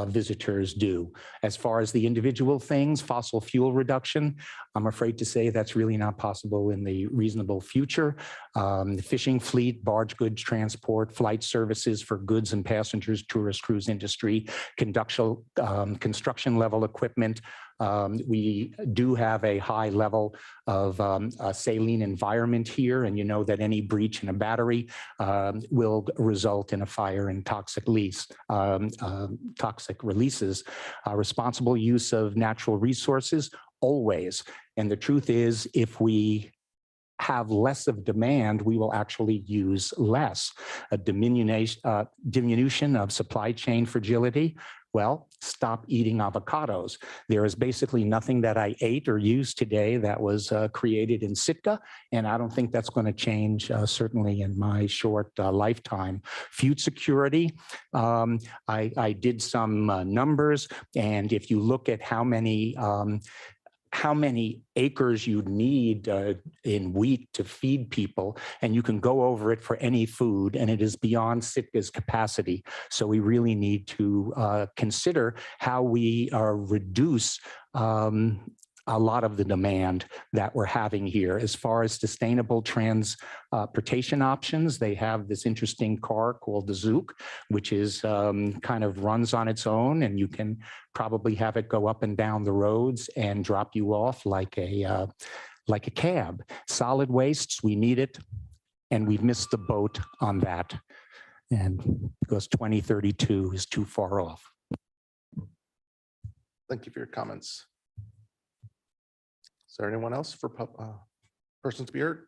visitors do? As far as the individual things, fossil fuel reduction, I'm afraid to say that's really not possible in the reasonable future. The fishing fleet, barge goods transport, flight services for goods and passengers, tourist cruise industry, construction level equipment. We do have a high level of a saline environment here, and you know that any breach in a battery will result in a fire and toxic releases. Responsible use of natural resources, always. And the truth is, if we have less of demand, we will actually use less. A diminution of supply chain fragility. Well, stop eating avocados. There is basically nothing that I ate or used today that was created in Sitka, and I don't think that's going to change, certainly in my short lifetime. Food security, I did some numbers, and if you look at how many acres you need in wheat to feed people, and you can go over it for any food, and it is beyond Sitka's capacity. So we really need to consider how we reduce a lot of the demand that we're having here. As far as sustainable transportation options, they have this interesting car called the Zook, which is kind of runs on its own, and you can probably have it go up and down the roads and drop you off like a cab. Solid wastes, we need it, and we've missed the boat on that. And because 2032 is too far off. Thank you for your comments. Is there anyone else for persons to be heard?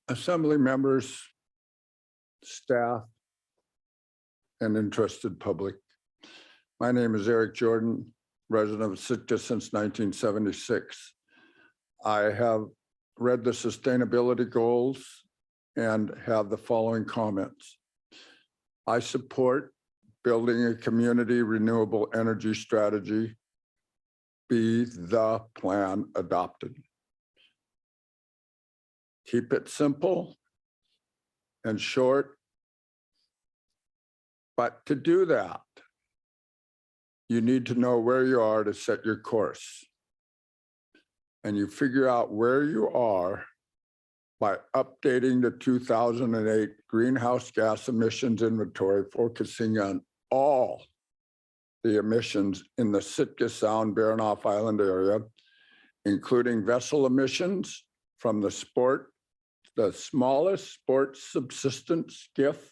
Assembly members, staff, and interested public. My name is Eric Jordan, resident of Sitka since 1976. I have read the sustainability goals and have the following comments. I support building a community renewable energy strategy. Be the plan adopted. Keep it simple and short. But to do that, you need to know where you are to set your course. And you figure out where you are by updating the 2008 greenhouse gas emissions inventory, focusing on all the emissions in the Sitka Sound Baranof Island area, including vessel emissions from the smallest sport subsistence skiff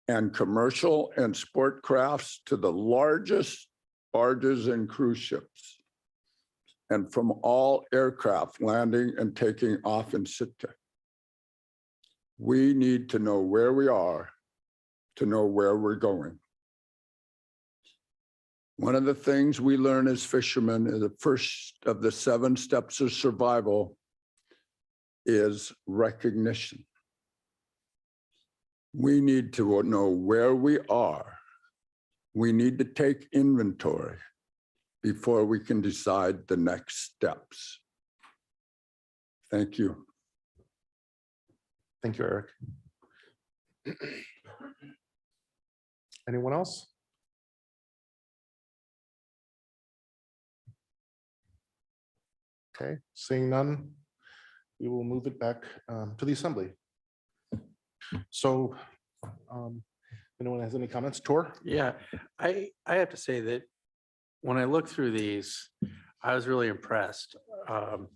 and commercial and sport crafts to the largest barges and cruise ships, and from all aircraft landing and taking off in Sitka. We need to know where we are to know where we're going. One of the things we learn as fishermen is the first of the 7 steps of survival is recognition. We need to know where we are. We need to take inventory before we can decide the next steps. Thank you. Thank you, Eric. Anyone else? Okay, seeing none, we will move it back to the assembly. So, anyone has any comments? Tor? Yeah, I have to say that when I looked through these, I was really impressed. You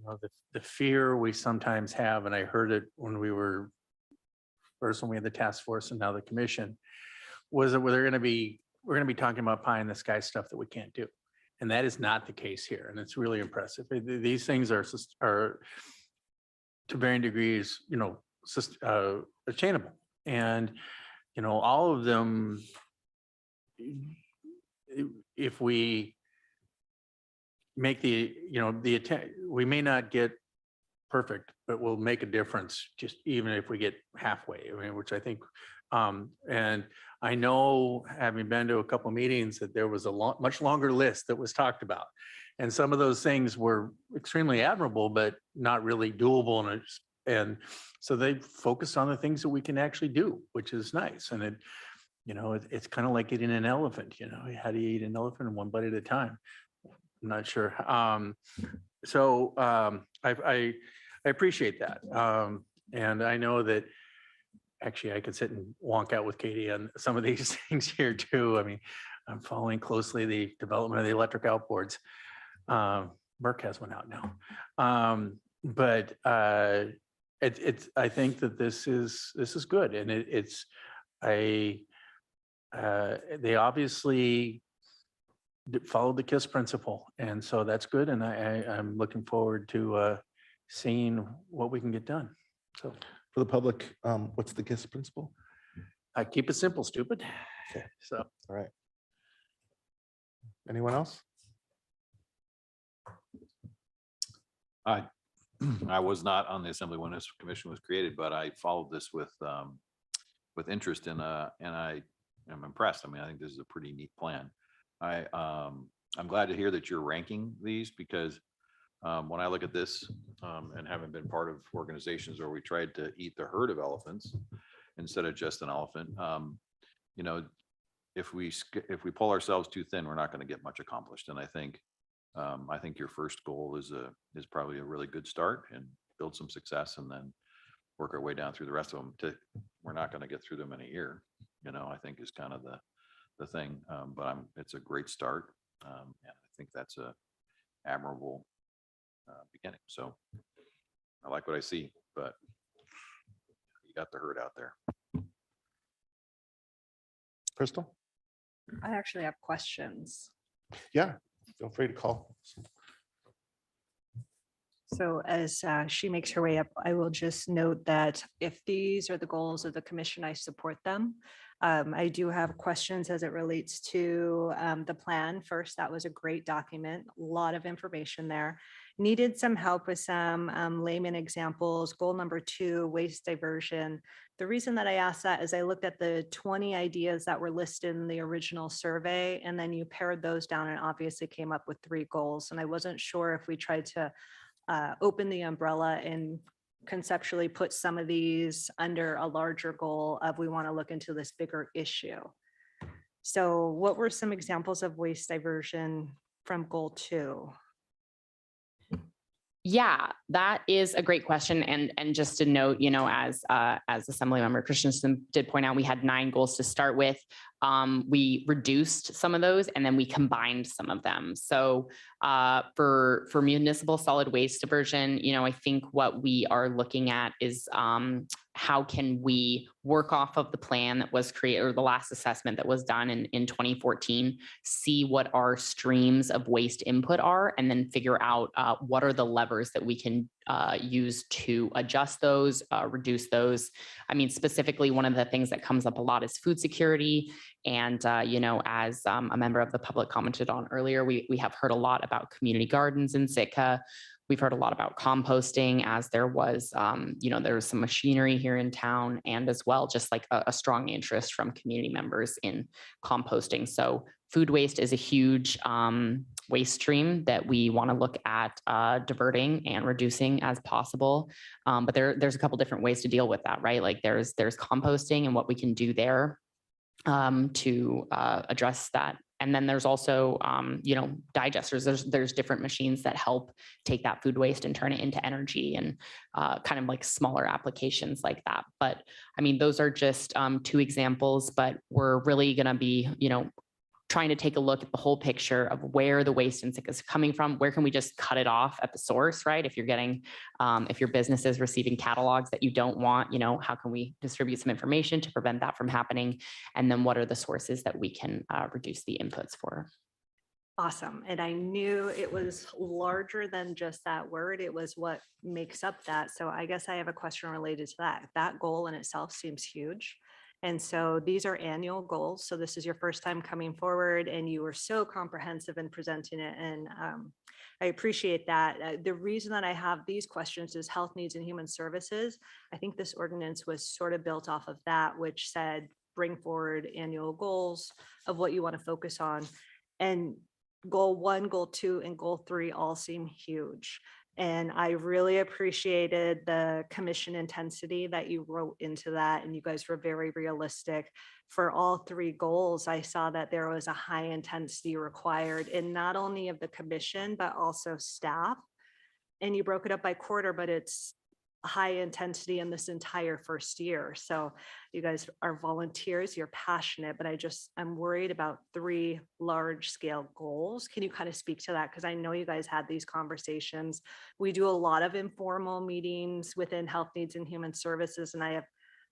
know, the fear we sometimes have, and I heard it when we were first when we had the task force and now the commission, was that we're going to be talking about pie in the sky stuff that we can't do. And that is not the case here. And it's really impressive. These things are to varying degrees, you know, attainable. And, you know, all of them, if we make the, you know, the attempt, we may not get perfect, but we'll make a difference just even if we get halfway, I mean, which I think, and I know, having been to a couple meetings, that there was a much longer list that was talked about. And some of those things were extremely admirable, but not really doable. And so they focused on the things that we can actually do, which is nice. And it's kind of like eating an elephant, how do you eat an elephant one bite at a time? I'm not sure. I appreciate that. And I know that actually I could sit and wonk out with Katie on some of these things here too. I mean, I'm following closely the development of the electric outboards. Merck has one out now. I think that this is good. And they obviously followed the KISS principle. And so that's good. And I'm looking forward to seeing what we can get done. So For the public, what's the KISS principle? I keep it simple, stupid. Okay. So. All right. Anyone else? I was not on the Assembly when this commission was created, but I followed this with interest and I am impressed. I mean, I think this is a pretty neat plan. I'm glad to hear that you're ranking these because when I look at this and having been part of organizations where we tried to eat the herd of elephants instead of just an elephant, if we pull ourselves too thin, we're not going to get much accomplished. And I think your first goal is probably a really good start and build some success and then work our way down through the rest of them. We're not going to get through them in a year, I think is kind of the thing. But it's a great start. And I think that's a admirable beginning. So I like what I see, but you got the herd out there. Crystal? I actually have questions. Yeah, feel free to call. So as she makes her way up, I will just note that if these are the goals of the commission, I support them. I do have questions as it relates to the plan. First, that was a great document, a lot of information there. Needed some help with some layman examples. Goal number 2, waste diversion. The reason that I asked that is I looked at the 20 ideas that were listed in the original survey, and then you pared those down and obviously came up with 3 goals. And I wasn't sure if we tried to open the umbrella and conceptually put some of these under a larger goal of we want to look into this bigger issue. So what were some examples of waste diversion from goal 2? Yeah, that is a great question. And just to note, as Assemblymember Christensen did point out, we had 9 goals to start with. We reduced some of those and then we combined some of them. So for municipal solid waste diversion, I think what we are looking at is how can we work off of the plan that was created or the last assessment that was done in 2014, see what our streams of waste input are, and then figure out what are the levers that we can use to adjust those, reduce those. I mean, specifically, one of the things that comes up a lot is food security. And, as a member of the public commented on earlier, we have heard a lot about community gardens in Sitka. We've heard a lot about composting, as there was, there was some machinery here in town, and as well, just like a strong interest from community members in composting. So food waste is a huge waste stream that we want to look at diverting and reducing as possible. But there's a couple different ways to deal with that, right? Like there's composting and what we can do there to address that. And then there's also, digesters. There's different machines that help take that food waste and turn it into energy and kind of like smaller applications like that. But I mean, those are just 2 examples, but we're really going to be, trying to take a look at the whole picture of where the waste in Sitka is coming from. Where can we just cut it off at the source, right? If you're getting, if your business is receiving catalogs that you don't want, how can we distribute some information to prevent that from happening? And then what are the sources that we can reduce the inputs for? Awesome. And I knew it was larger than just that word. It was what makes up that. So I guess I have a question related to that. That goal in itself seems huge. And so these are annual goals. So this is your first time coming forward and you were so comprehensive in presenting it. And I appreciate that. The reason that I have these questions is health needs and human services. I think this ordinance was sort of built off of that, which said bring forward annual goals of what you want to focus on. And goal 1, goal 2, and goal 3 all seem huge. And I really appreciated the commission intensity that you wrote into that. And you guys were very realistic. For all 3 goals, I saw that there was a high intensity required in not only of the commission, but also staff. And you broke it up by quarter, but it's high intensity in this entire first year. So you guys are volunteers, you're passionate, but I'm worried about 3 large scale goals. Can you kind of speak to that? Because I know you guys had these conversations. We do a lot of informal meetings within Health Needs and Human Services, and I have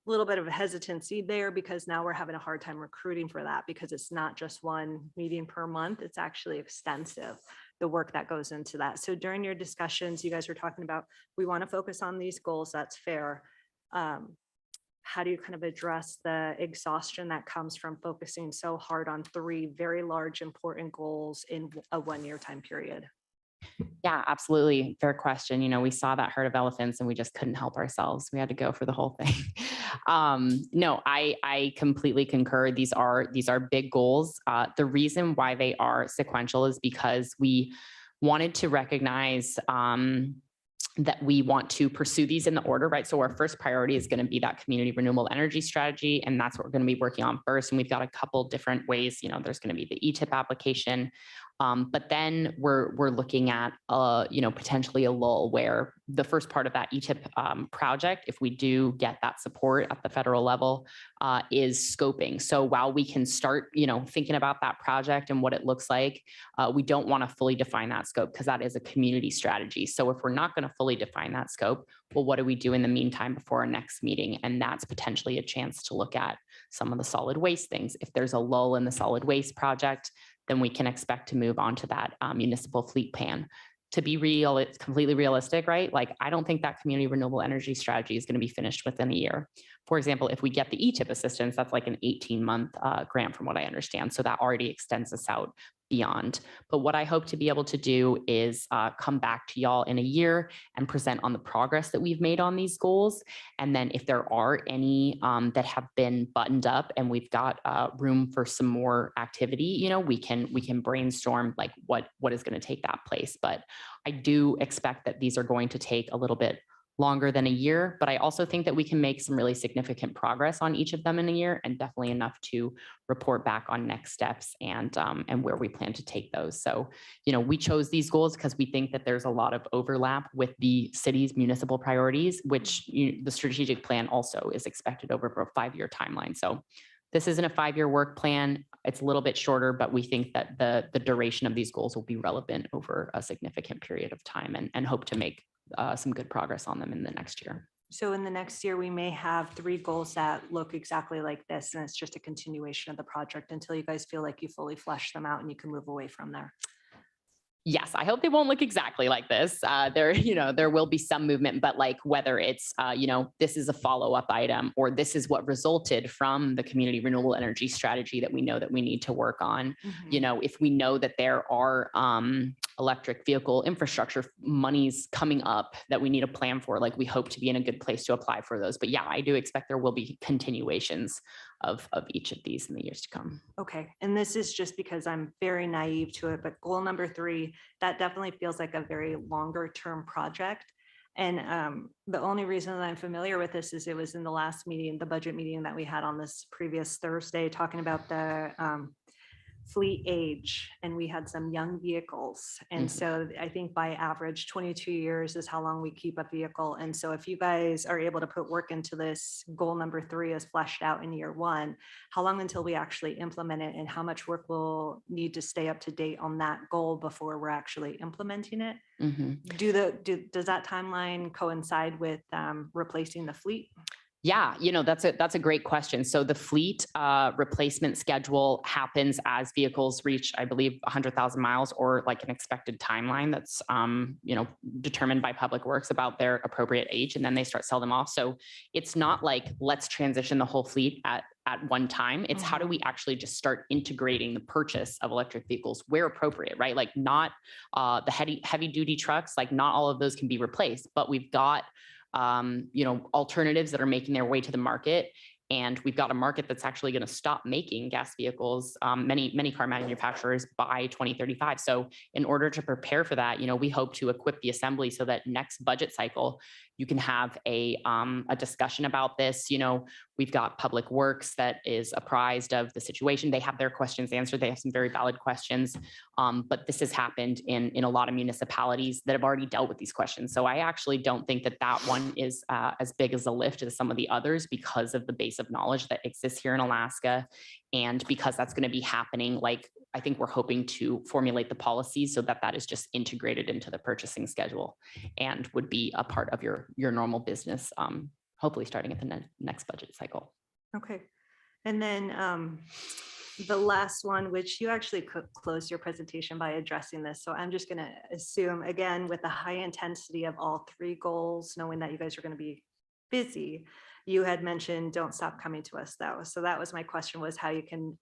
a little bit of a hesitancy there because now we're having a hard time recruiting for that because it's not just 1 meeting per month. It's actually extensive, the work that goes into that. So during your discussions, you guys were talking about, we want to focus on these goals. That's fair. How do you kind of address the exhaustion that comes from focusing so hard on 3 very large, important goals in a 1-year time period? Yeah, absolutely. Fair question. You know, we saw that herd of elephants and we just couldn't help ourselves. We had to go for the whole thing. No, I completely concur. These are big goals. The reason why they are sequential is because we wanted to recognize that we want to pursue these in the order, right? So our first priority is going to be that community renewable energy strategy. And that's what we're going to be working on first. And we've got a couple different ways, you know, there's going to be the ETIP application. But then we're looking at, potentially a lull where the first part of that ETIP project, if we do get that support at the federal level, is scoping. So while we can start, thinking about that project and what it looks like, we don't want to fully define that scope because that is a community strategy. So if we're not going to fully define that scope, well, what do we do in the meantime before our next meeting? And that's potentially a chance to look at some of the solid waste things. If there's a lull in the solid waste project, then we can expect to move on to that municipal fleet plan. To be real, it's completely realistic, right? Like, I don't think that community renewable energy strategy is going to be finished within a year. For example, if we get the ETIP assistance, that's like an 18-month grant from what I understand. So that already extends us out beyond. But what I hope to be able to do is come back to y'all in a year and present on the progress that we've made on these goals. And then if there are any that have been buttoned up and we've got room for some more activity, we can brainstorm like what is going to take that place. But I do expect that these are going to take a little bit longer than a year, but I also think that we can make some really significant progress on each of them in a year, and definitely enough to report back on next steps and where we plan to take those. So, we chose these goals because we think that there's a lot of overlap with the city's municipal priorities, which the strategic plan also is expected over a 5-year timeline. So this isn't a 5-year work plan. It's a little bit shorter, but we think that the duration of these goals will be relevant over a significant period of time and hope to make some good progress on them in the next year. So in the next year, we may have 3 goals that look exactly like this, and it's just a continuation of the project until you guys feel like you fully flesh them out and you can move away from there. Yes, I hope they won't look exactly like this. There will be some movement, but like whether it's, this is a follow-up item or this is what resulted from the community renewable energy strategy that we know that we need to work on. If we know that there are electric vehicle infrastructure monies coming up that we need a plan for, like we hope to be in a good place to apply for those. But yeah, I do expect there will be continuations of each of these in the years to come. Okay, and this is just because I'm very naive to it, but goal number 3, that definitely feels like a very longer term project. And the only reason that I'm familiar with this is it was in the last meeting, the budget meeting that we had on this previous Thursday, talking about the fleet age, and we had some young vehicles. And so I think by average 22 years is how long we keep a vehicle. And so if you guys are able to put work into this, goal number 3 is fleshed out in year 1, how long until we actually implement it, and how much work will need to stay up to date on that goal before we're actually implementing it? Does that timeline coincide with replacing the fleet? Yeah, that's a great question. So the fleet replacement schedule happens as vehicles reach, I believe, 100,000 miles, or like an expected timeline that's, determined by Public Works about their appropriate age, and then they start selling them off. So it's not like, let's transition the whole fleet at one time. It's how do we actually just start integrating the purchase of electric vehicles where appropriate, right? Like not the heavy duty trucks, like not all of those can be replaced, but we've got alternatives that are making their way to the market. And we've got a market that's actually going to stop making gas vehicles, many car manufacturers by 2035. So in order to prepare for that, we hope to equip the assembly so that next budget cycle, you can have a discussion about this. We've got Public Works that is apprised of the situation. They have their questions answered. They have some very valid questions. But this has happened in a lot of municipalities that have already dealt with these questions. So I actually don't think that one is as big as a lift as some of the others because of the base of knowledge that exists here in Alaska. And because that's going to be happening, I think we're hoping to formulate the policies so that is just integrated into the purchasing schedule and would be a part of your normal business, hopefully starting at the next budget cycle. Okay. And then the last one, which you actually closed your presentation by addressing this. So I'm just going to assume, again, with the high intensity of all three goals, knowing that you guys are going to be busy, you had mentioned don't stop coming to us though. So that was my question, was how you can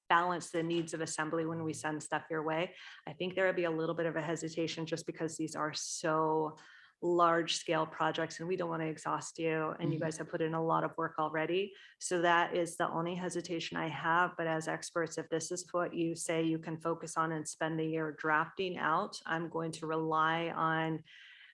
balance the needs of assembly when we send stuff your way. I think there would be a little bit of a hesitation just because these are so large scale projects and we don't want to exhaust you. And you guys have put in a lot of work already. So that is the only hesitation I have. But as experts, if this is what you say you can focus on and spend the year drafting out, I'm going to rely on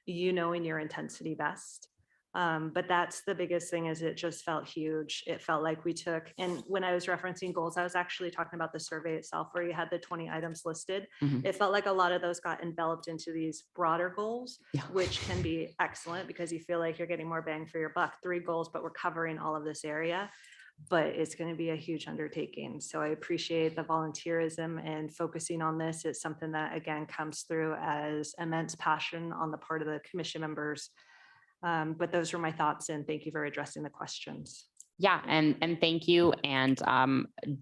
knowing your intensity best. But that's the biggest thing, is it just felt huge. It felt like we took, and when I was referencing goals, I was actually talking about the survey itself where you had the 20 items listed. It felt like a lot of those got enveloped into these broader goals, which can be excellent because you feel like you're getting more bang for your buck. 3 goals, but we're covering all of this area. But it's going to be a huge undertaking. So I appreciate the volunteerism and focusing on this. It's something that, again, comes through as immense passion on the part of the commission members. But those were my thoughts, and thank you for addressing the questions. Yeah, and thank you, and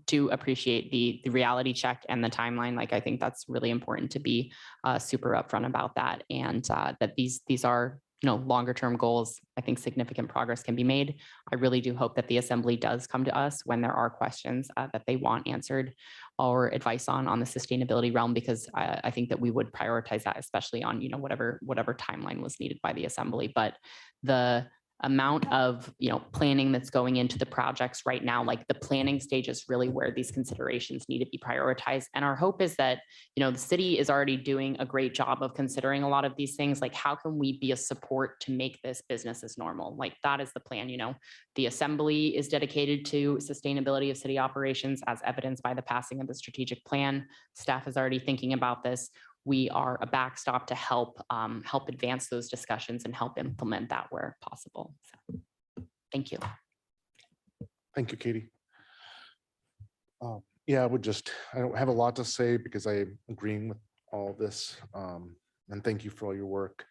do appreciate the reality check and the timeline. I think that's really important to be super upfront about that, and that these are longer term goals. I think significant progress can be made. I really do hope that the assembly does come to us when there are questions that they want answered or advice on the sustainability realm, because I think that we would prioritize that, especially on whatever timeline was needed by the assembly. But the amount of planning that's going into the projects right now, the planning stage is really where these considerations need to be prioritized. And our hope is that the city is already doing a great job of considering a lot of these things. How can we be a support to make this business as normal? That is the plan. The assembly is dedicated to sustainability of city operations, as evidenced by the passing of the strategic plan. Staff is already thinking about this. We are a backstop to help advance those discussions and help implement that where possible. So, thank you. Thank you, Katie. Yeah, I don't have a lot to say because I'm agreeing with all this. And thank you for all your work.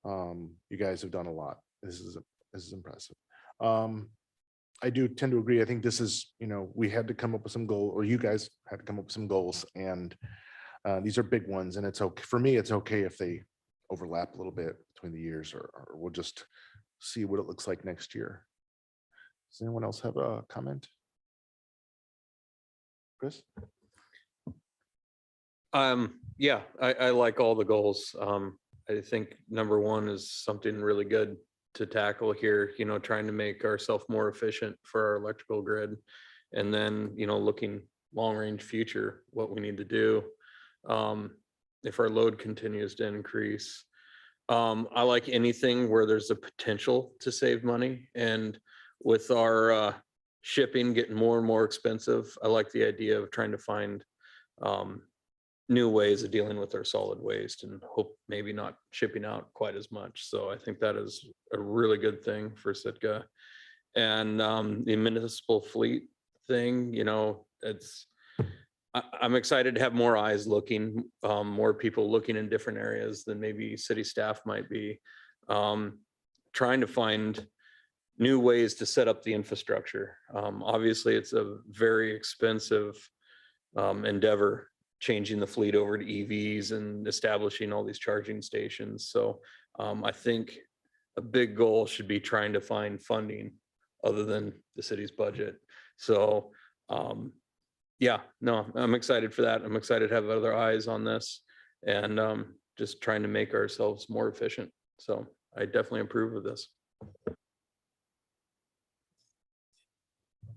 You guys have done a lot. This is impressive. I do tend to agree. I think this is, we had to come up with some goal, or you guys had to come up with some goals, and these are big ones, and it's okay. For me, it's okay if they overlap a little bit between the years, or we'll just see what it looks like next year. Does anyone else have a comment? Chris? Yeah, I like all the goals. I think number 1 is something really good to tackle here, trying to make ourselves more efficient for our electrical grid. And then, looking long range future, what we need to do if our load continues to increase. I like anything where there's a potential to save money, and with our shipping getting more and more expensive, I like the idea of trying to find new ways of dealing with our solid waste, and hope maybe not shipping out quite as much. So I think that is a really good thing for Sitka. And the municipal fleet thing, I'm excited to have more eyes looking, more people looking in different areas than maybe city staff might be, trying to find new ways to set up the infrastructure. Obviously, it's a very expensive endeavor, changing the fleet over to EVs and establishing all these charging stations. So I think a big goal should be trying to find funding other than the city's budget. So yeah, no, I'm excited for that. I'm excited to have other eyes on this, and just trying to make ourselves more efficient. So I definitely approve of this.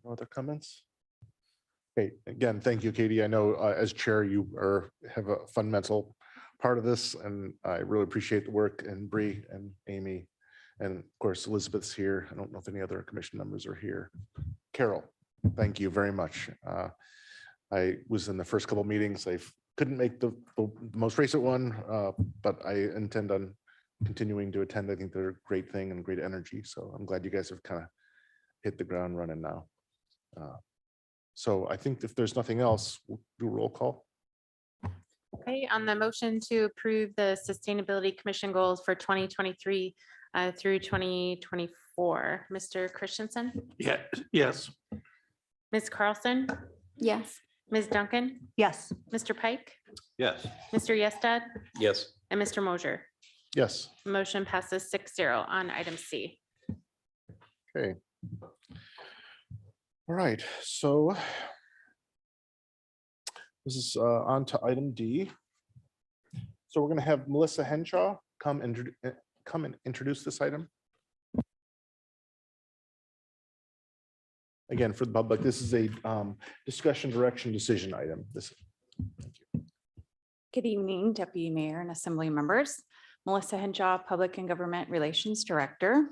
No other comments? Okay, again, thank you, Katie. I know as chair, you have a fundamental part of this, and I really appreciate the work, and Bree and Amy, and of course Elizabeth's here. I don't know if any other commission members are here. Carol, thank you very much. I was in the first couple meetings. I couldn't make the most recent one, but I intend on continuing to attend. I think they're a great thing and great energy. So I'm glad you guys have kind of hit the ground running now. So I think if there's nothing else, we'll do a roll call. Okay, on the motion to approve the Sustainability Commission goals for 2023 through 2024, Mr. Christensen, Yeah, yes. Ms. Carlson, Yes. Ms. Duncan, Yes. Mr. Pike, Yes. Mr. Yestad, Yes. and Mr. Mosier. Yes. Motion passes 6-0 on item C. Okay. All right, so this is on to item D. So we're going to have Melissa Henshaw come and introduce this item. Again, for the public, this is a discussion direction decision item. Good evening, Deputy Mayor and Assembly members. Melissa Henshaw, Public and Government Relations Director.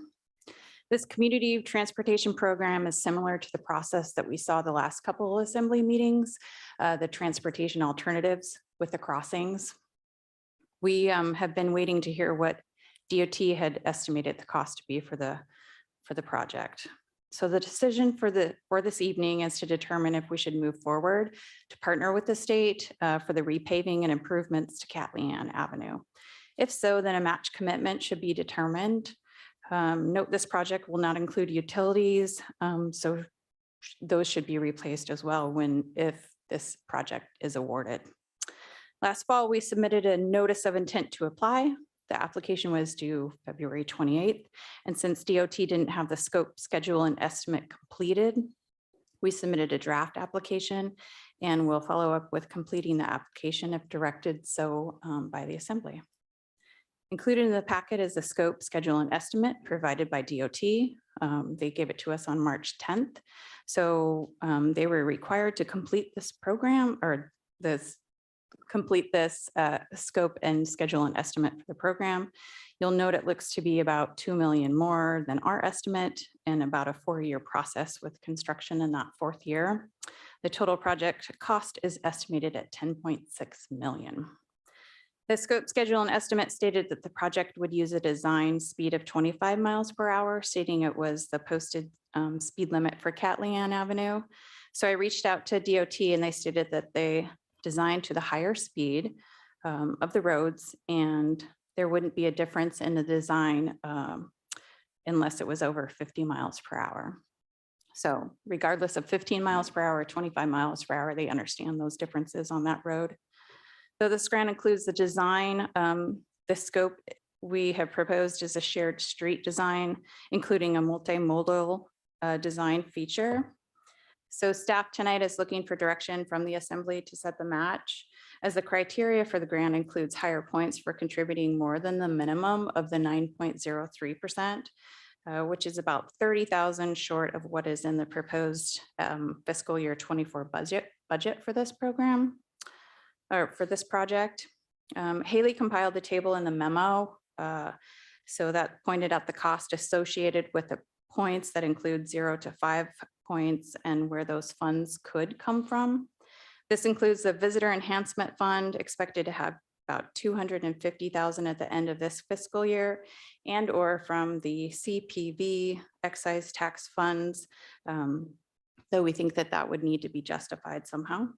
This community transportation program is similar to the process that we saw the last couple of assembly meetings, the transportation alternatives with the crossings. We have been waiting to hear what DOT had estimated the cost to be for the project. So the decision for this evening is to determine if we should move forward to partner with the state for the repaving and improvements to Catley Avenue. If so, then a match commitment should be determined. Note this project will not include utilities, so those should be replaced as well if this project is awarded. Last fall, we submitted a notice of intent to apply. The application was due February 28th. And since DOT didn't have the scope, schedule, and estimate completed, we submitted a draft application and we'll follow up with completing the application if directed so by the Assembly. Included in the packet is the scope, schedule, and estimate provided by DOT. They gave it to us on March 10th. So they were required to complete this program or complete this scope and schedule and estimate for the program. You'll note it looks to be about 2 million more than our estimate and about a 4-year process with construction in that 4th year. The total project cost is estimated at 10.6 million. The scope, schedule, and estimate stated that the project would use a design speed of 25 miles per hour, stating it was the posted speed limit for Catley Avenue. So I reached out to DOT and they stated that they designed to the higher speed of the roads and there wouldn't be a difference in the design unless it was over 50 miles per hour. So regardless of 15 miles per hour, 25 miles per hour, they understand those differences on that road. So this grant includes the design. The scope we have proposed is a shared street design, including a multimodal design feature. So staff tonight is looking for direction from the Assembly to set the match, as the criteria for the grant includes higher points for contributing more than the minimum of the 9.03%, which is about 30,000 short of what is in the proposed fiscal year 24 budget for this program or for this project. Haley compiled the table in the memo. So that pointed out the cost associated with the points that include 0 to 5 points and where those funds could come from. This includes the Visitor Enhancement Fund, expected to have about 250,000 at the end of this fiscal year, and or from the CPV excise tax funds, though we think that that would need to be justified somehow.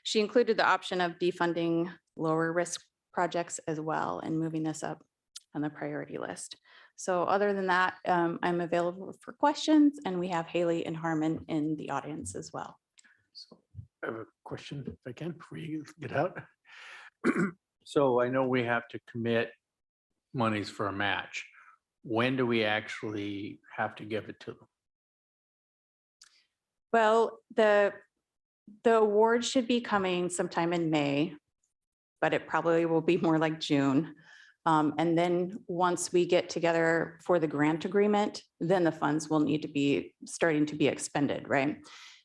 She included the option of defunding lower risk projects as well and moving this up on the priority list. So other than that, I'm available for questions and we have Haley and Harmon in the audience as well. So I have a question if I can, before you get out. So I know we have to commit monies for a match. When do we actually have to give it to them? Well, the award should be coming sometime in May, but it probably will be more like June. And then once we get together for the grant agreement, then the funds will need to be starting to be expended, right?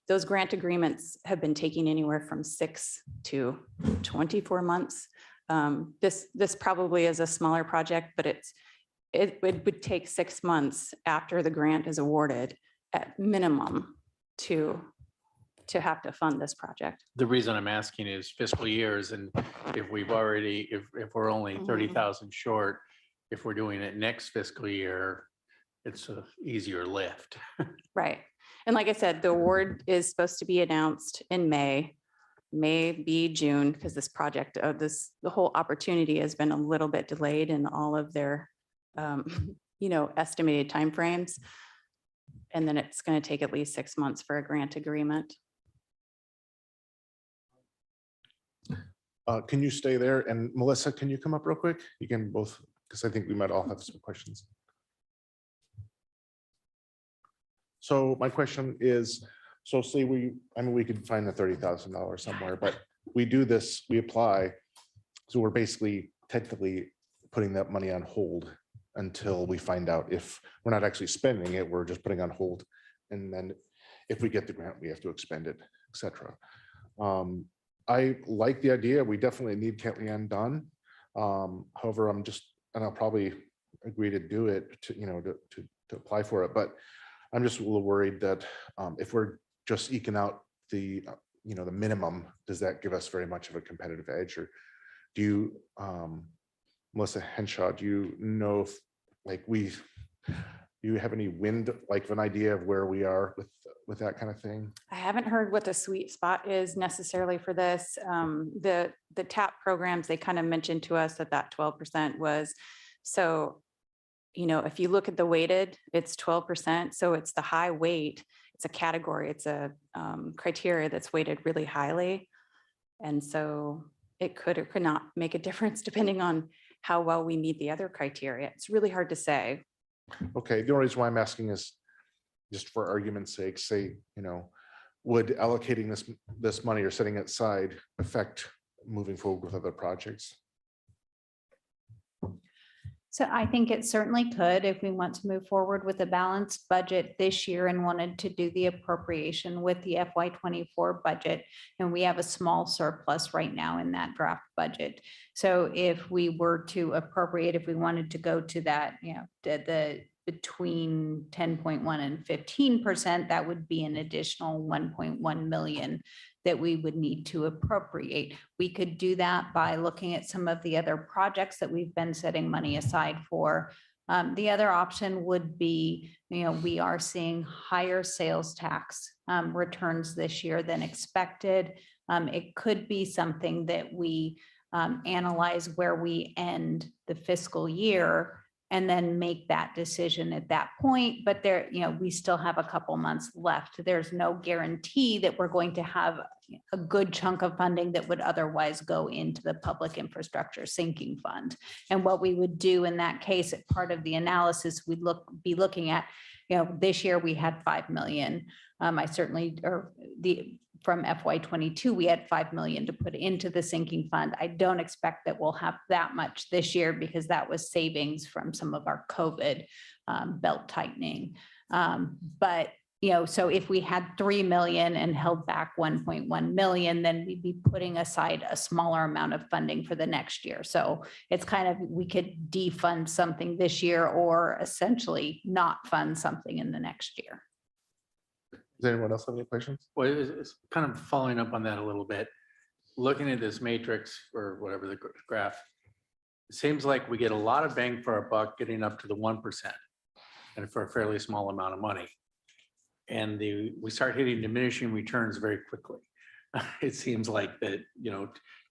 Those grant agreements have been taking anywhere from 6 to 24 months. This probably is a smaller project, but it would take 6 months after the grant is awarded at minimum to have to fund this project. The reason I'm asking is fiscal years, and if we've already, if we're only Mhm. 30,000 short, if we're doing it next fiscal year, it's a easier lift. Right. And like I said, the award is supposed to be announced in May, maybe June, because this project, the whole opportunity has been a little bit delayed in all of their, estimated timeframes. And then it's going to take at least 6 months for a grant agreement. Can you stay there? And Melissa, can you come up real quick? You can both, because I think we might all have some questions. So my question is, so say we could find the $30,000 somewhere, but we do this, we apply. So we're basically technically putting that money on hold until we find out if we're not actually spending it, we're just putting on hold. And then if we get the grant, we have to expend it, et cetera. I like the idea. We definitely need Ketlean done. However, I'll probably agree to do it to apply for it, but I'm just a little worried that if we're just eking out the minimum, does that give us very much of a competitive edge? Or do you, Melissa Henshaw, do you know if you have any an idea of where we are with that kind of thing? I haven't heard what the sweet spot is necessarily for this. The TAP programs, they kind of mentioned to us that 12% was, so, if you look at the weighted, it's 12%. So it's the high weight. It's a category. It's a criteria that's weighted really highly. And so it could or could not make a difference depending on how well we meet the other criteria. It's really hard to say. Okay, the only reason why I'm asking is just for argument's sake, say, would allocating this money or setting it aside affect moving forward with other projects? So I think it certainly could if we want to move forward with a balanced budget this year and wanted to do the appropriation with the FY24 budget. And we have a small surplus right now in that draft budget. So if we were to appropriate, if we wanted to go to that, the between 10.1 and 15%, that would be an additional 1.1 million that we would need to appropriate. We could do that by looking at some of the other projects that we've been setting money aside for. The other option would be, we are seeing higher sales tax returns this year than expected. It could be something that we analyze where we end the fiscal year and then make that decision at that point. But there, we still have a couple months left. There's no guarantee that we're going to have a good chunk of funding that would otherwise go into the public infrastructure sinking fund. And what we would do in that case, at part of the analysis, we'd be looking at, this year we had 5 million. From FY22, we had 5 million to put into the sinking fund. I don't expect that we'll have that much this year because that was savings from some of our COVID belt tightening. But so if we had 3 million and held back 1.1 million, then we'd be putting aside a smaller amount of funding for the next year. So it's kind of, we could defund something this year or essentially not fund something in the next year. Does anyone else have any questions? Well, it's kind of following up on that a little bit. Looking at this matrix or whatever the graph, it seems like we get a lot of bang for our buck getting up to the 1% and for a fairly small amount of money. And we start hitting diminishing returns very quickly. It seems like that, to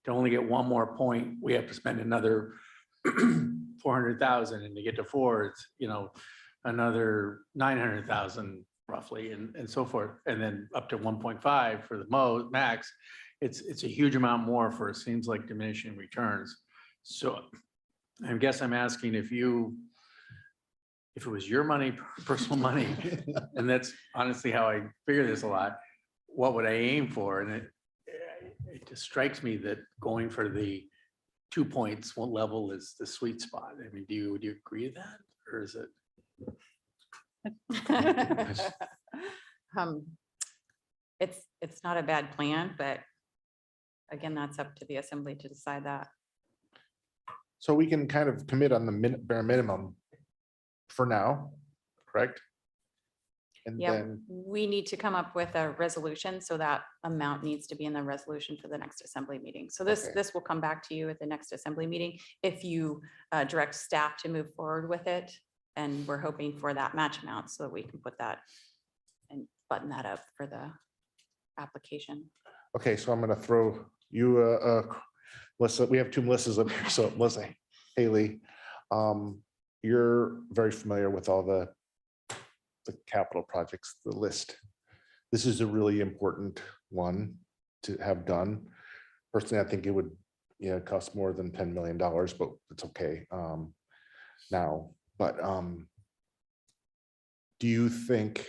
only get one more point, we have to spend another 400,000, and to get to 4, it's, another 900,000 roughly, and so forth, and then up to 1.5 for the max. It's a huge amount more for, it seems like, diminishing returns. So I guess I'm asking if it was your money, personal money, and that's honestly how I figure this a lot, what would I aim for? And it just strikes me that going for the 2 points, one level is the sweet spot. I mean, would you agree with that? Or is it? It's not a bad plan, but again, that's up to the assembly to decide that. So we can kind of commit on the bare minimum for now, correct? And Yeah, then, we need to come up with a resolution, so that amount needs to be in the resolution for the next assembly meeting. So Okay. this will come back to you at the next assembly meeting if you direct staff to move forward with it. And we're hoping for that match amount so that we can put that and button that up for the application. okay, so I'm gonna throw you, Melissa, we have two Melissas up here, so Melissa Haley. You're very familiar with all the capital projects, the list. This is a really important one to have done. Personally, I think it would, cost more than $10 million, but it's okay now. But do you think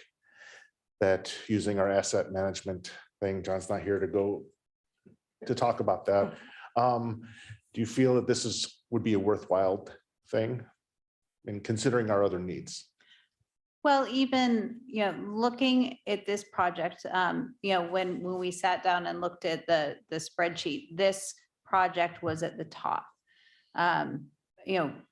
that using our asset management thing, John's not here to talk about that. Do you feel that this would be a worthwhile thing in considering our other needs? Well, even, looking at this project, when we sat down and looked at the spreadsheet, this project was at the top.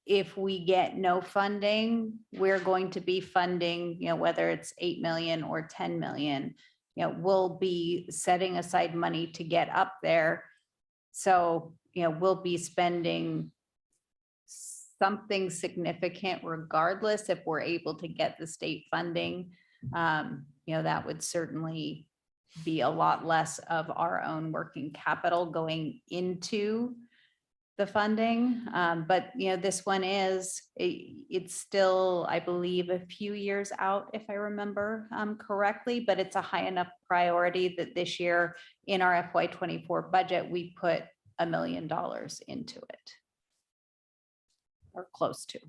If we get no funding, we're going to be funding, whether it's 8 million or 10 million, we'll be setting aside money to get up there. So, we'll be spending something significant regardless if we're able to get the state funding. That would certainly be a lot less of our own working capital going into the funding. But, this one it's still, I believe, a few years out, if I remember correctly, but it's a high enough priority that this year in our FY24 budget, we put $1 million into it. Or close to.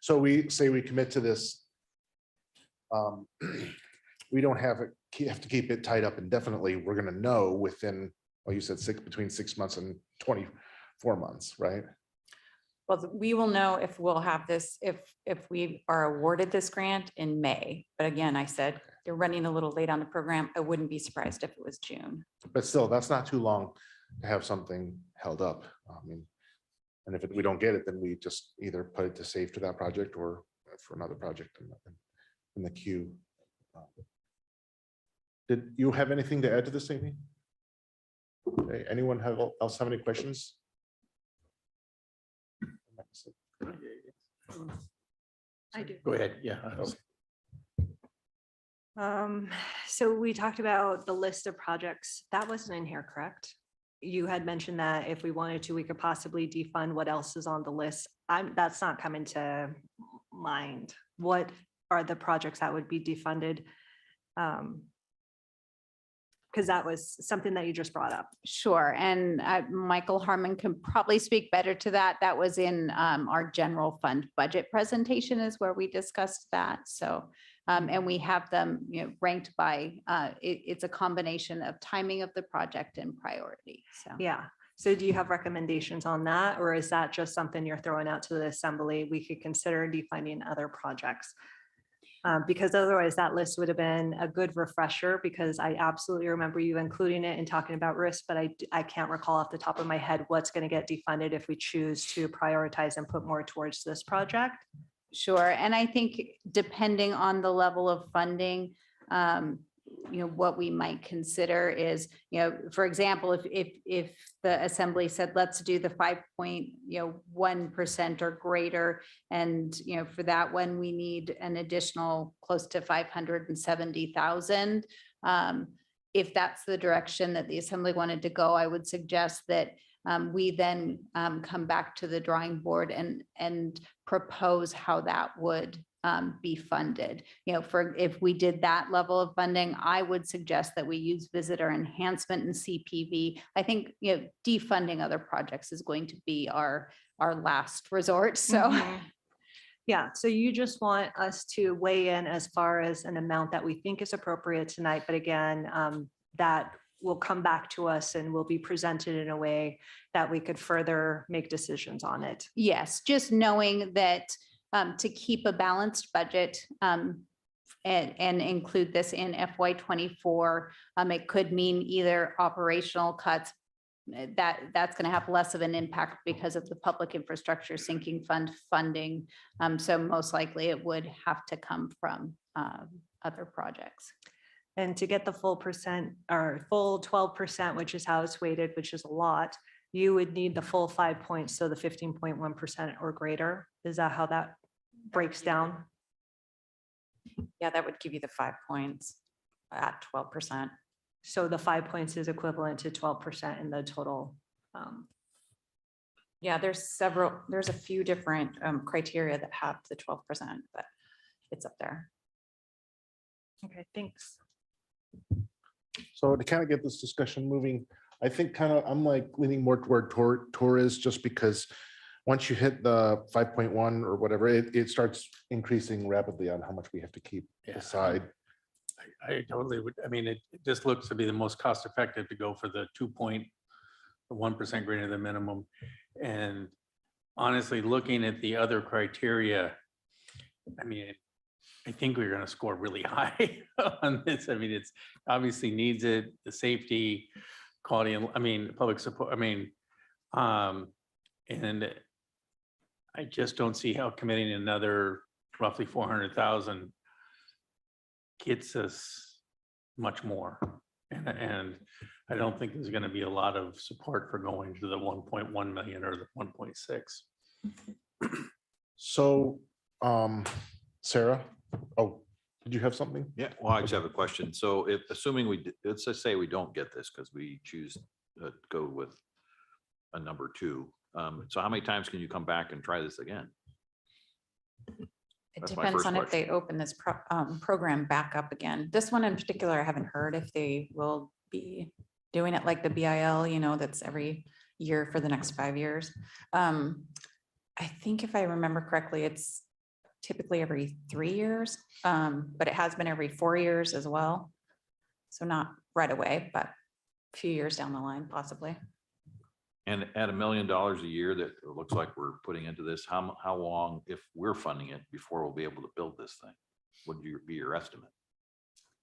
So we say we commit to this. We don't have to keep it tied up indefinitely. We're gonna know within, well, you said between 6 months and 24 months, right? Well, we will know if we'll have this, if we are awarded this grant in May. But again, I said, they're running a little late on the program. I wouldn't be surprised if it was June. But still, that's not too long to have something held up. And if we don't get it, then we just either put it to save to that project or for another project in the queue. Did you have anything to add to this, Amy? Okay, anyone else have any questions? I do. Go ahead, yeah. So we talked about the list of projects that wasn't in here, correct? You had mentioned that if we wanted to, we could possibly defund what else is on the list. That's not coming to mind. What are the projects that would be defunded? Because that was something that you just brought up. Sure, and Michael Harmon can probably speak better to that. That was in our general fund budget presentation is where we discussed that. So, and we have them, ranked by, it's a combination of timing of the project and priority, so. Yeah. So do you have recommendations on that? Or is that just something you're throwing out to the assembly? We could consider defunding other projects. Because otherwise that list would have been a good refresher, because I absolutely remember you including it and talking about risk, but I can't recall off the top of my head what's going to get defunded if we choose to prioritize and put more towards this project. Sure, and I think depending on the level of funding, what we might consider is, for example, if the assembly said, let's do the 5.1% or greater, and for that one, we need an additional close to 570,000. If that's the direction that the assembly wanted to go, I would suggest that we then come back to the drawing board and propose how that would be funded. If we did that level of funding, I would suggest that we use visitor enhancement and CPV. I think, defunding other projects is going to be our last resort. So. Mhm. Yeah, so you just want us to weigh in as far as an amount that we think is appropriate tonight, but again, that will come back to us and will be presented in a way that we could further make decisions on it. Yes, just knowing that to keep a balanced budget and include this in FY '24, it could mean either operational cuts. That's going to have less of an impact because of the public infrastructure sinking fund funding. So most likely it would have to come from other projects. And to get the full percent or full 12%, which is how it's weighted, which is a lot, you would need the full 5 points, so the 15.1% or greater. Is that how that breaks down? Yeah, that would give you the 5 points at 12%. So the 5 points is equivalent to 12% in the total. Yeah, there's a few different criteria that have the 12%, but it's up there. Okay, thanks. So to kind of get this discussion moving, I think I'm like leaning more toward Torres, just because once you hit the 5.1 or whatever, it starts increasing rapidly on how much we have to keep aside. I totally would. I mean, it just looks to be the most cost effective to go for the 2.1% greater than minimum. And honestly, looking at the other criteria, I mean, I think we're going to score really high on this. I mean, it's obviously needs it, the safety, quality, and public support. And I just don't see how committing another roughly 400,000 gets us much more. And I don't think there's going to be a lot of support for going to the 1.1 million or the 1.6. So, Sarah, did you have something? Yeah, well, I just have a question. So if, assuming let's just say we don't get this because we choose to go with a number 2. So how many times can you come back and try this again? It That's my depends first on if question. they open this program back up again. This one in particular, I haven't heard if they will be doing it like the BIL, that's every year for the next 5 years. I think if I remember correctly, it's typically every 3 years, but it has been every 4 years as well. So not right away, but a few years down the line, possibly. And at $1 million a year that it looks like we're putting into this, how long, if we're funding it, before we'll be able to build this thing? Would be your estimate?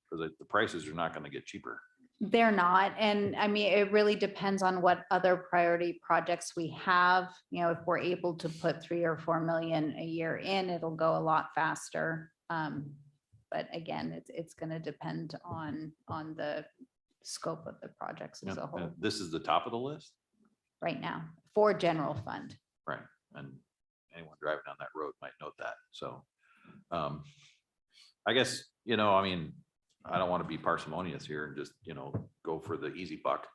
Because the prices are not going to get cheaper. They're not. And I mean, it really depends on what other priority projects we have. If we're able to put 3 or 4 million a year in, it'll go a lot faster. But again, it's going to depend on the scope of the projects as a And whole this is the top of the list, right now for general fund. right? And anyone driving down that road might note that. So I guess, I don't want to be parsimonious here and just, go for the easy buck.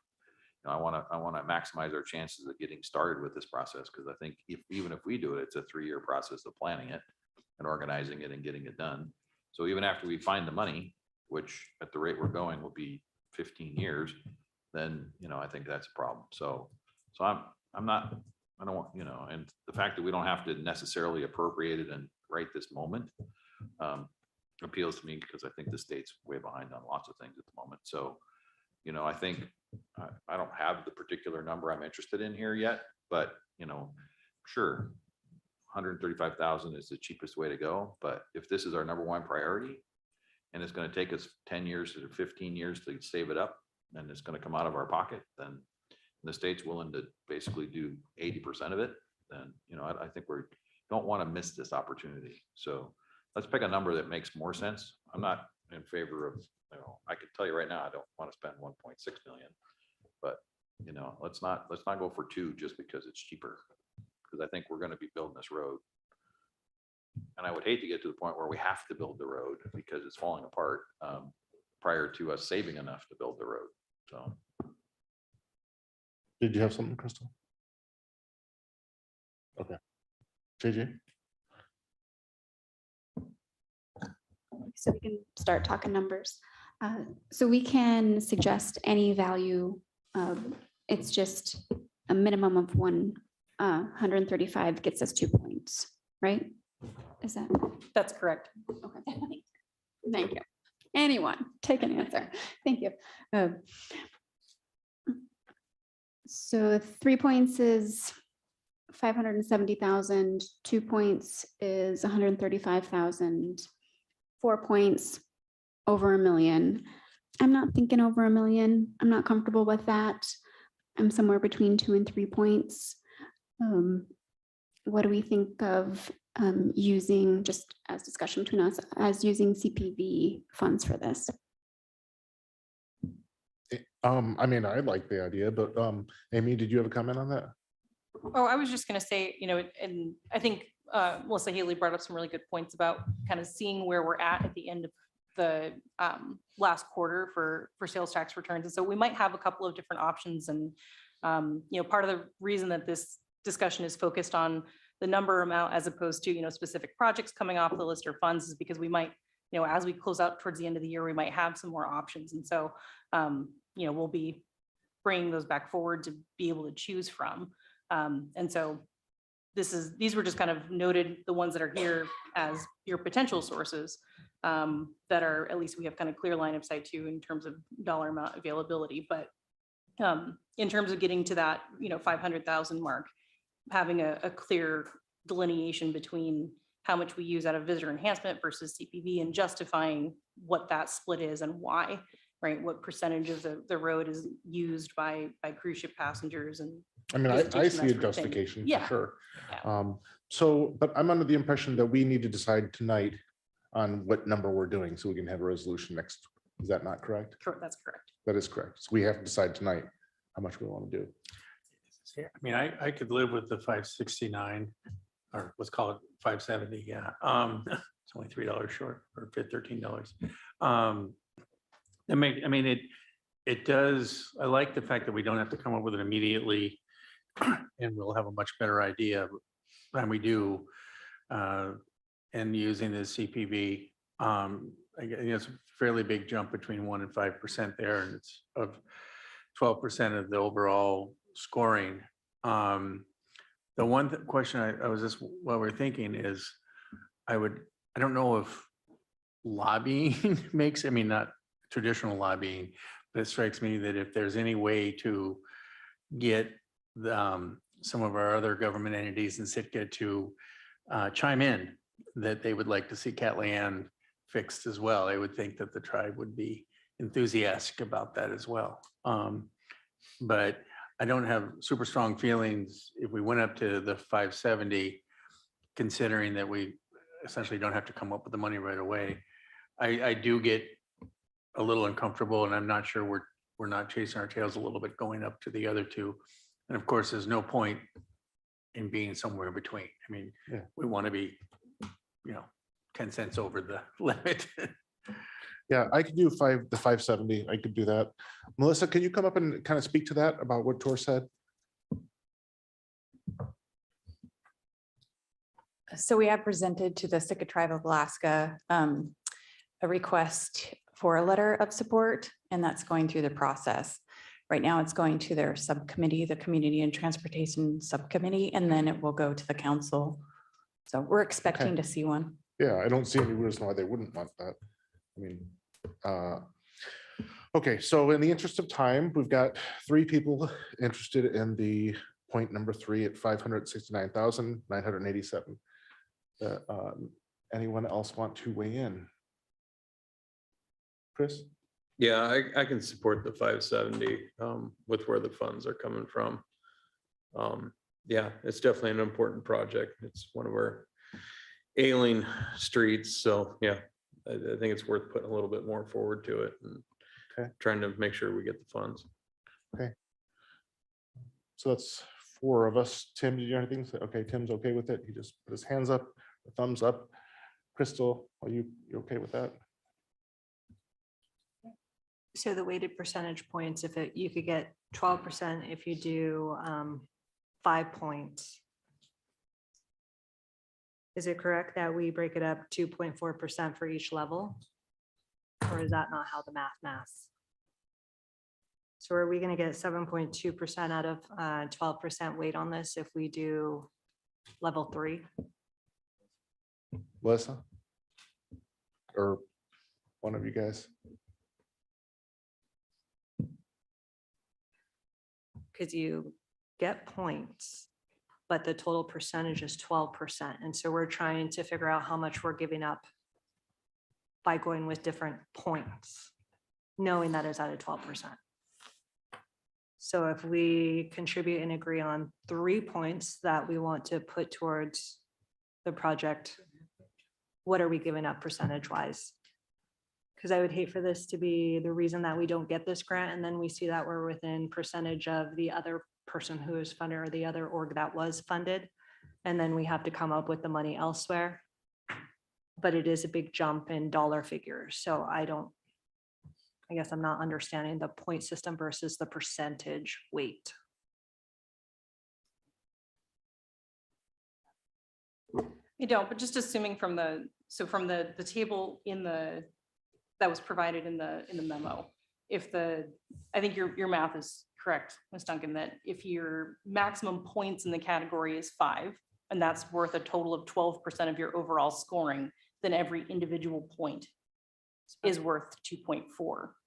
I want to maximize our chances of getting started with this process, because I think even if we do it, it's a 3-year process of planning it and organizing it and getting it done. So even after we find the money, which at the rate we're going will be 15 years, then, I think that's a problem. So I don't want, and the fact that we don't have to necessarily appropriate it and right this moment appeals to me, because I think the state's way behind on lots of things at the moment. So, I think I don't have the particular number I'm interested in here yet, but, sure, 135,000 is the cheapest way to go. But if this is our number 1 priority and it's going to take us 10 years to 15 years to save it up, and it's going to come out of our pocket, then the state's willing to basically do 80% of it, then, I think we don't want to miss this opportunity. So let's pick a number that makes more sense. I'm not in favor of, I can tell you right now, I don't want to spend 1.6 million, but let's not go for 2 just because it's cheaper, because I think we're going to be building this road. And I would hate to get to the point where we have to build the road because it's falling apart prior to us saving enough to build the road. So. Did you have something, Crystal? Okay. JJ? So we can start talking numbers. So we can suggest any value. It's just a minimum of 135 gets us 2 points, right? Is that? That's correct. Okay. Thank you. Anyone, take an answer. Thank you. So 3 points is 570,000, 2 points is 135,000, 4 points over $1 million. I'm not thinking over $1 million. I'm not comfortable with that. I'm somewhere between 2 and 3 points. What do we think of using, just as discussion between us, as using CPV funds for this? I mean, I like the idea, but Amy, did you have a comment on that? Oh, I was just gonna say, you know, and I think Melissa Haley brought up some really good points about kind of seeing where we're at the end of the last quarter for sales tax returns. And so we might have a couple of different options. And, you know, part of the reason that this discussion is focused on the number amount as opposed to, you know, specific projects coming off the list or funds is because we might, you know, as we close out towards the end of the year, we might have some more options. And so, you know, we'll be bringing those back forward to be able to choose from. And so these were just kind of noted, the ones that are here as your potential sources that are, at least we have kind of clear line of sight to in terms of dollar amount availability. But in terms of getting to that, you know, 500,000 mark, having a clear delineation between how much we use out of visitor enhancement versus CPV and justifying what that split is and why, right? What percentage of the road is used by cruise ship passengers and. I mean, I visitation, see that a sort of thing. justification for Yeah. sure. Yeah. So, but I'm under the impression that we need to decide tonight on what number we're doing so we can have a resolution next. Is that not correct? Correct, that's correct. That is correct. So we have to decide tonight how much we want to do. Yeah, I mean, I could live with the 569 or let's call it 570. Yeah. It's only $3 short or $13. I mean, it does. I like the fact that we don't have to come up with it immediately and we'll have a much better idea than we do. And using the CPV, it's a fairly big jump between 1% and 5% there, and it's of 12% of the overall scoring. The one question I was just while we're thinking is, I don't know if lobbying makes, I mean, not traditional lobbying, but it strikes me that if there's any way to get some of our other government entities in Sitka to chime in that they would like to see Catlan fixed as well, I would think that the tribe would be enthusiastic about that as well. But I don't have super strong feelings if we went up to the 570, considering that we essentially don't have to come up with the money right away. I do get a little uncomfortable, and I'm not sure we're not chasing our tails a little bit going up to the other two. And of course, there's no point in being somewhere in between. I mean, Yeah. we want to be, 10 cents over the limit. Yeah, I could do the 570. I could do that. Melissa, can you come up and kind of speak to that about what Tor said? So we have presented to the Sitka Tribe of Alaska a request for a letter of support, and that's going through the process. Right now, it's going to their subcommittee, the Community and Transportation Subcommittee, and then it will go to the council. So we're expecting to see one. Yeah, I don't see any reason why they wouldn't want that. I mean, okay, so in the interest of time, we've got 3 people interested in the point number 3 at 569,987. Anyone else want to weigh in? Chris? Yeah, I can support the 570 with where the funds are coming from. Yeah, it's definitely an important project. It's one of our ailing streets. So yeah, I think it's worth putting a little bit more forward to it and trying to make sure we get the funds. Okay. So that's 4 of us. Tim, did you have anything? Okay, Tim's okay with it. He just put his hands up, a thumbs up. Crystal, are you okay with that? So the weighted percentage points, you could get 12% if you do 5 points. Is it correct that we break it up 2.4% for each level? Or is that not how the maths? So are we going to get 7.2% out of 12% weight on this if we do level 3? Melissa? Or one of you guys? because you get points, but the total percentage is 12%. And so we're trying to figure out how much we're giving up by going with different points, knowing that it's at a 12%. So if we contribute and agree on 3 points that we want to put towards the project, what are we giving up percentage wise? Because I would hate for this to be the reason that we don't get this grant, and then we see that we're within percentage of the other person who is funded or the other org that was funded. And then we have to come up with the money elsewhere. But it is a big jump in dollar figures. So I guess I'm not understanding the point system versus the percentage weight. You don't, but just assuming from the table that was provided in the memo, I think your math is correct, Ms. Duncan, that if your maximum points in the category is 5, and that's worth a total of 12% of your overall scoring, then every individual point is worth 2.4%.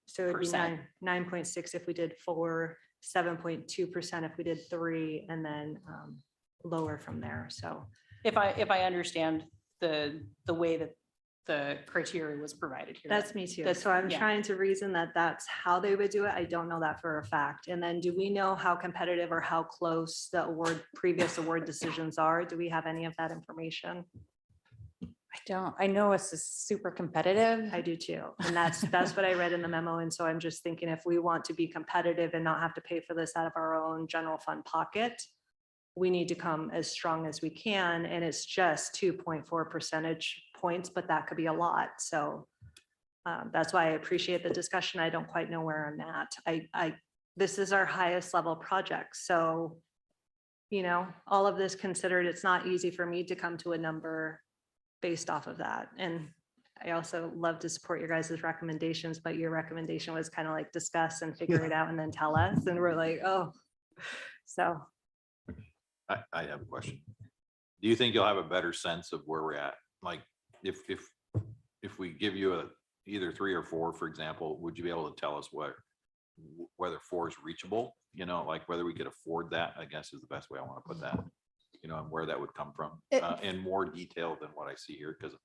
So it'd be 9.6 if we did 4, 7.2% if we did 3, and then lower from there. So If I understand the way that the criteria was provided here. that's me too. That's- So I'm yeah. trying to reason that that's how they would do it. I don't know that for a fact. And then do we know how competitive or how close the previous award decisions are? Do we have any of that information? I know it's super competitive. I do too. And that's what I read in the memo. And so I'm just thinking if we want to be competitive and not have to pay for this out of our own general fund pocket, we need to come as strong as we can. And it's just 2.4 percentage points, but that could be a lot. So that's why I appreciate the discussion. I don't quite know where I'm at. This is our highest level project. So, all of this considered, it's not easy for me to come to a number based off of that. And I also love to support your guys' recommendations, but your recommendation was kind of like discuss and figure it out and then tell us. And we're like, oh, so. I have a question. Do you think you'll have a better sense of where we're at? Like, if we give you either 3 or 4, for example, would you be able to tell us whether 4 is reachable? Like whether we could afford that, I guess is the best way I want to put that. And where that would come from in more detail than what I see here. Because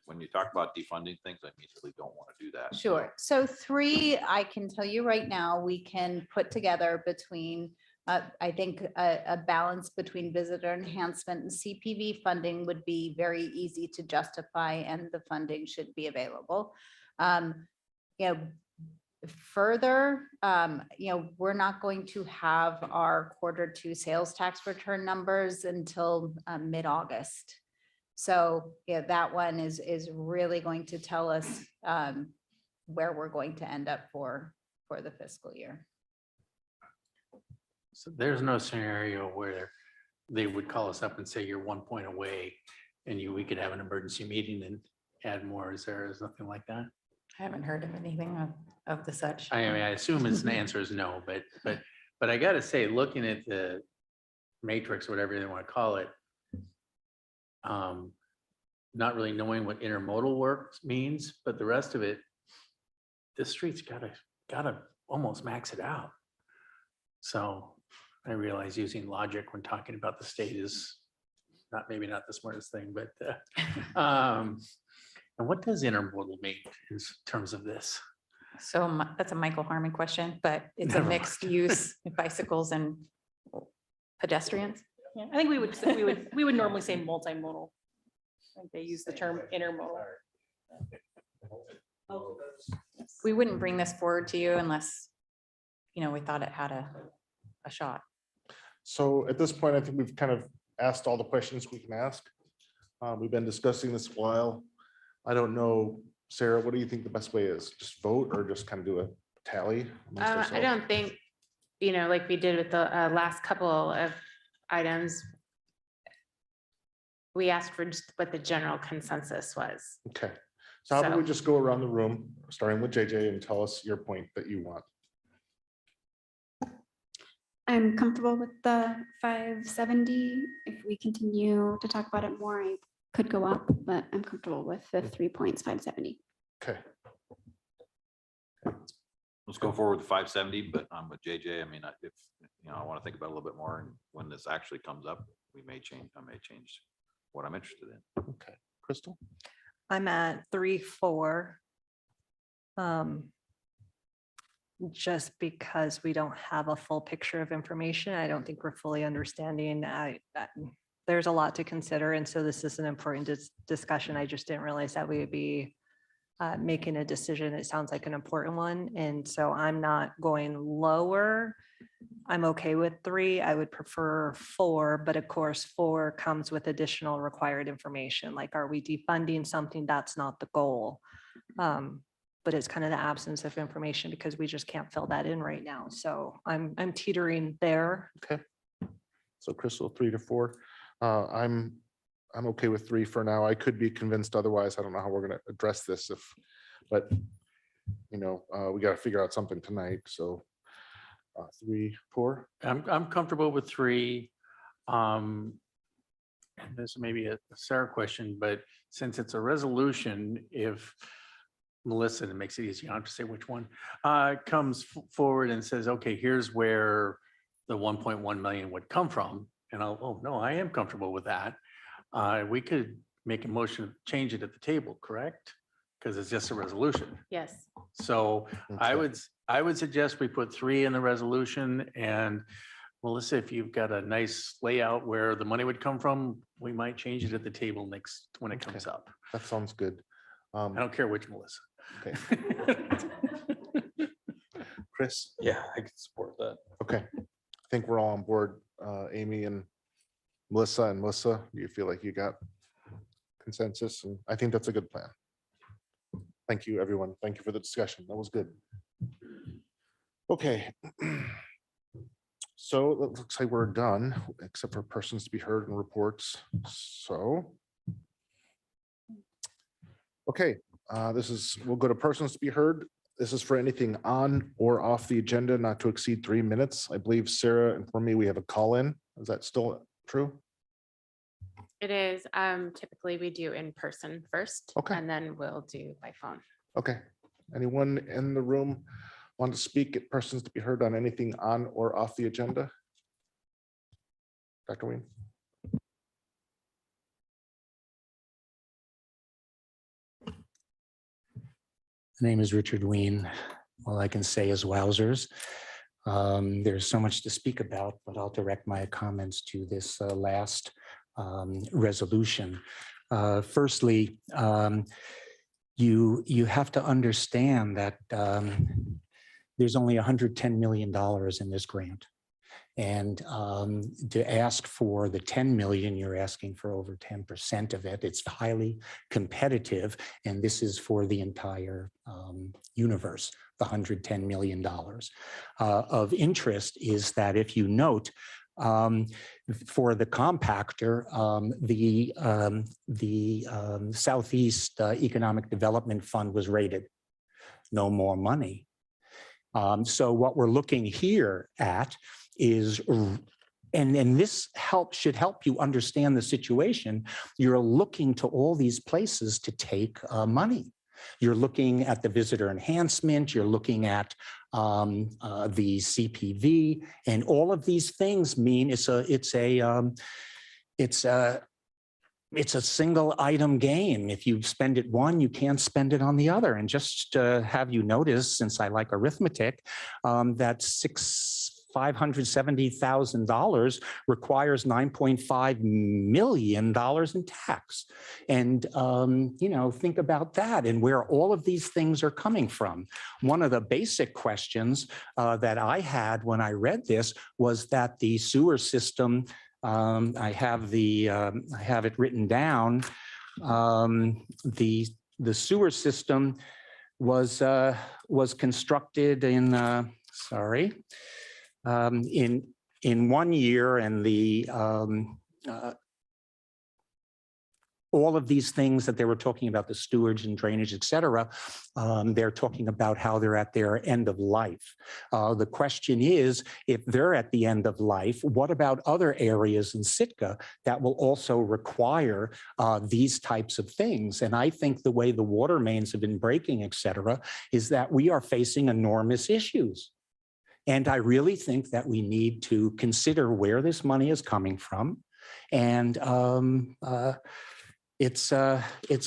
when you talk about defunding things, I immediately don't want to do that. Sure. So 3, I can tell you right now, we can put together between, I think a balance between visitor enhancement and CPV funding would be very easy to justify, and the funding should be available. Further, we're not going to have our Q2 sales tax return numbers until mid-August. So that one is really going to tell us where we're going to end up for the fiscal year. So there's no scenario where they would call us up and say you're 1 point away and we could have an emergency meeting and add more. Is nothing like that? I haven't heard of anything of the such. I mean, I assume its answer is no, but I gotta say, looking at the matrix, whatever they want to call it, not really knowing what intermodal work means, but the rest of it, the street's gotta almost max it out. So I realize using logic when talking about the state is maybe not the smartest thing, but and what does intermodal mean in terms of this? So that's a Michael Harmon question, but it's a Never mixed use bicycles and pedestrians. Yeah, I think we would normally say multimodal. I think they use the term intermodal. We wouldn't bring this forward to you unless, we thought it had a shot. So at this point, I think we've kind of asked all the questions we can ask. We've been discussing this a while. I don't know, Sarah, what do you think the best way is? Just vote or just kind of do a tally? amongst I ourselves? don't think, like we did with the last couple of items, we asked for just what the general consensus was. Okay, so how about we So- just go around the room, starting with JJ, and tell us your point that you want. I'm comfortable with the 570. If we continue to talk about it more, I could go up, but I'm comfortable with the 3 points, 570. Okay. Let's go forward with 570, but I'm with JJ. I mean, if, I want to think about it a little bit more, and when this actually comes up, I may change what I'm interested in. Okay, Crystal? I'm at 3.4. Just because we don't have a full picture of information, I don't think we're fully understanding. There's a lot to consider, and so this is an important discussion. I just didn't realize that we would be making a decision. It sounds like an important one, and so I'm not going lower. I'm okay with 3. I would prefer 4, but of course, 4 comes with additional required information. Like, are we defunding something? That's not the goal. But it's kind of the absence of information because we just can't fill that in right now. So I'm teetering there. Okay. So Crystal, 3 to 4. I'm okay with 3 for now. I could be convinced otherwise. I don't know how we're gonna address this but we got to figure out something tonight. So 3, 4. I'm comfortable with 3. And this may be a Sarah question, but since it's a resolution, if Melissa, and it makes it easy, I don't have to say which one, comes forward and says, okay, here's where the 1.1 million would come from. And oh, no, I am comfortable with that. We could make a motion to change it at the table, correct? Because it's just a resolution. Yes. So I Okay. would suggest we put 3 in the resolution, and Melissa, if you've got a nice layout where the money would come from, we might change it at the table when it comes up. That sounds good. I don't care which Melissa. Okay. Chris? Yeah, I can support that. Okay. I think we're all on board. Amy and Melissa, do you feel like you got consensus? And I think that's a good plan. Thank you, everyone. Thank you for the discussion. That was good. Okay. So it looks like we're done, except for persons to be heard and reports. So. Okay, we'll go to persons to be heard. This is for anything on or off the agenda, not to exceed 3 minutes. I believe Sarah informed me we have a call in. Is that still true? It is. Typically we do in person first. Okay. And then we'll do by phone. Okay. Anyone in the room want to speak at persons to be heard on anything on or off the agenda? Dr. Ween? The name is Richard Ween. All I can say is wowzers. There's so much to speak about, but I'll direct my comments to this last resolution. Firstly, you have to understand that there's only $110 million in this grant. And to ask for the 10 million, you're asking for over 10% of it. It's highly competitive. And this is for the entire universe, the $110 million. Of interest is that if you note, for the compactor, the Southeast Economic Development Fund was rated. No more money. So what we're looking here at is, and this should help you understand the situation. You're looking to all these places to take money. You're looking at the visitor enhancement, you're looking at the CPV, and all of these things mean it's a single item game. If you spend it one, you can't spend it on the other. And just have you notice, since I like arithmetic, that $570,000 requires $9.5 million in tax. And, think about that and where all of these things are coming from. One of the basic questions that I had when I read this was that the sewer system, I have it written down. The sewer system was constructed in, in 1 year, and all of these things that they were talking about, the stewards and drainage, et cetera, they're talking about how they're at their end of life. The question is, if they're at the end of life, what about other areas in Sitka that will also require these types of things? And I think the way the water mains have been breaking, et cetera, is that we are facing enormous issues. And I really think that we need to consider where this money is coming from. And it's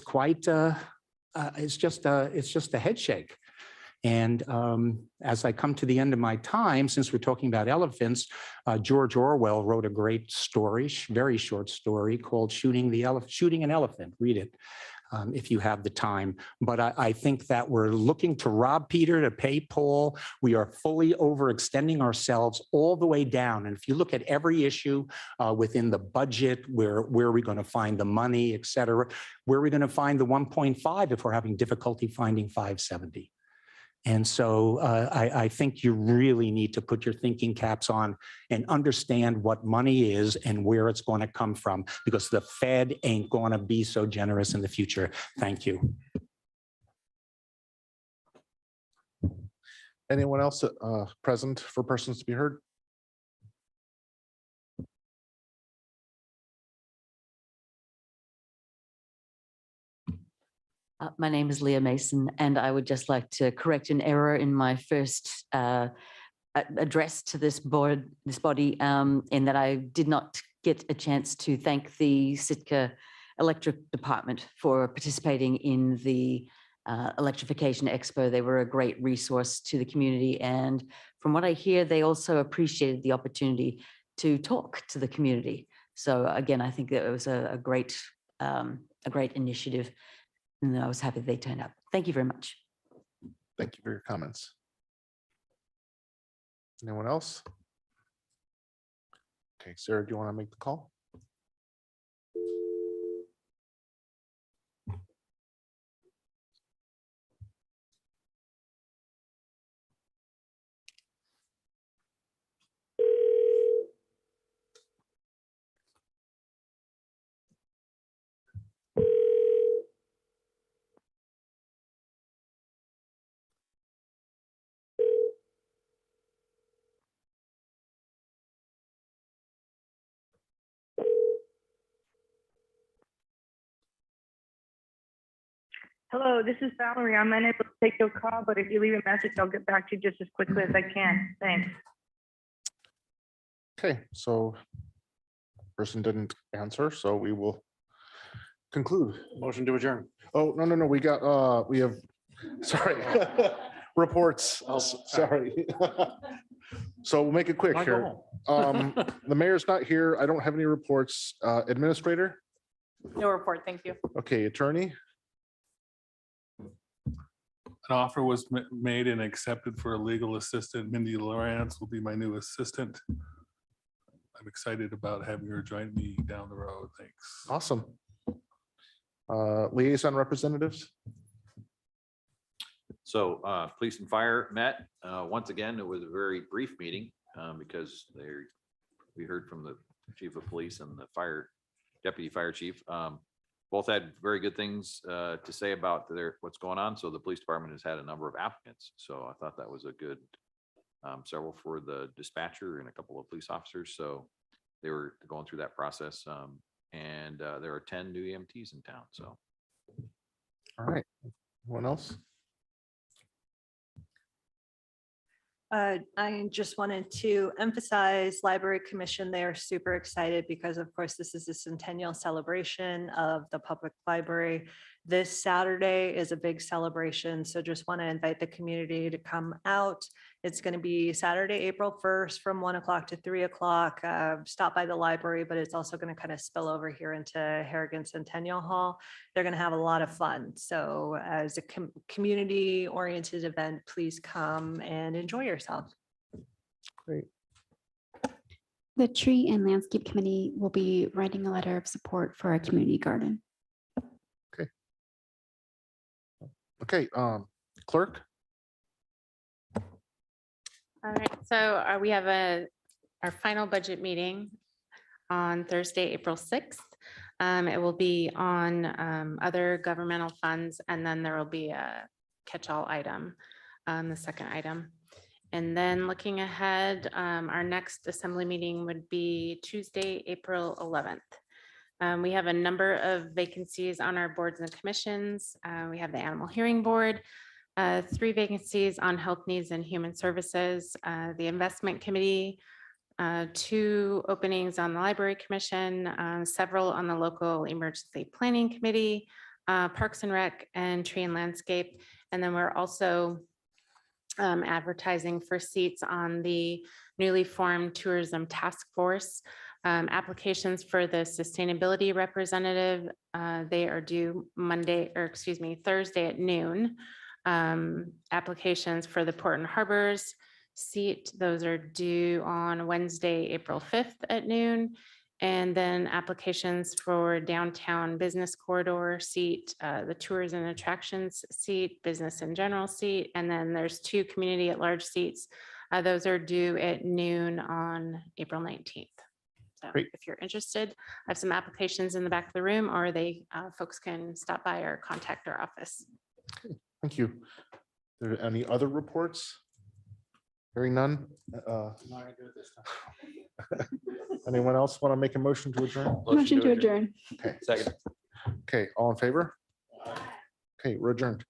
quite, it's just a head shake. And as I come to the end of my time, since we're talking about elephants, George Orwell wrote a great story, very short story called Shooting an Elephant. Read it if you have the time. But I think that we're looking to rob Peter to pay Paul. We are fully overextending ourselves all the way down. And if you look at every issue within the budget, where are we going to find the money, et cetera, where are we going to find the 1.5 if we're having difficulty finding 570? And so I think you really need to put your thinking caps on and understand what money is and where it's going to come from, because the Fed ain't going to be so generous in the future. Thank you. Anyone else present for persons to be heard? My name is Leah Mason, and I would just like to correct an error in my first address to this body, in that I did not get a chance to thank the Sitka Electric Department for participating in the Electrification Expo. They were a great resource to the community, and from what I hear, they also appreciated the opportunity to talk to the community. So again, I think that it was a great initiative. And I was happy they turned up. Thank you very much. Thank you for your comments. Anyone else? Okay, Sarah, do you want to make the call? Hello, this is Valerie. I'm unable to take your call, but if you leave a message, I'll get back to you just as quickly as I can. Thanks. Okay, so person didn't answer, so we will conclude. Motion to adjourn. Oh, no, we got, we have, sorry, reports. Sorry. So we'll make it quick Wanna go here. The mayor's not here. I don't have any reports. Administrator? No report, thank you. Okay, attorney? An offer was made and accepted for a legal assistant. Mindy Lawrence will be my new assistant. I'm excited about having her join me down the road. Thanks. Awesome. Liaison representatives? So police and fire met. Once again, it was a very brief meeting because we heard from the chief of police and the deputy fire chief. Both had very good things to say about what's going on. So the police department has had a number of applicants. So I thought that was a good, several for the dispatcher and a couple of police officers. So they were going through that process. And there are 10 new EMTs in town. So. All right. Anyone else? I just wanted to emphasize Library Commission. They are super excited because, of course, this is the centennial celebration of the public library. This Saturday is a big celebration, so just want to invite the community to come out. It's going to be Saturday, April 1st from 1 o'clock to 3 o'clock. Stop by the library, but it's also going to kind of spill over here into Harrigan Centennial Hall. They're going to have a lot of fun. So as a community-oriented event, please come and enjoy yourself. Great. The Tree and Landscape Committee will be writing a letter of support for our community garden. Okay, clerk? All right, so we have our final budget meeting on Thursday, April 6th. It will be on other governmental funds, and then there will be a catch-all item, the second item. And then looking ahead, our next assembly meeting would be Tuesday, April 11th. We have a number of vacancies on our boards and commissions. We have the Animal Hearing Board, 3 vacancies on Health Needs and Human Services, the Investment Committee, 2 openings on the Library Commission, several on the Local Emergency Planning Committee, Parks and Rec, and Tree and Landscape. And then we're also advertising for seats on the newly formed Tourism Task Force. Applications for the Sustainability Representative, they are due Thursday at noon. Applications for the Port and Harbors seat, those are due on Wednesday, April 5th at noon. And then applications for Downtown Business Corridor seat, the Tours and Attractions seat, Business in General seat, and then there's 2 Community at Large seats. Those are due at noon on April 19th. So Great. if you're interested, I have some applications in the back of the room, or folks can stop by or contact our office. Thank you. There any other reports? Hearing none. Anyone else want to make a motion to adjourn? Motion to adjourn. Okay. Second. Okay, all in favor? Okay, we're adjourned.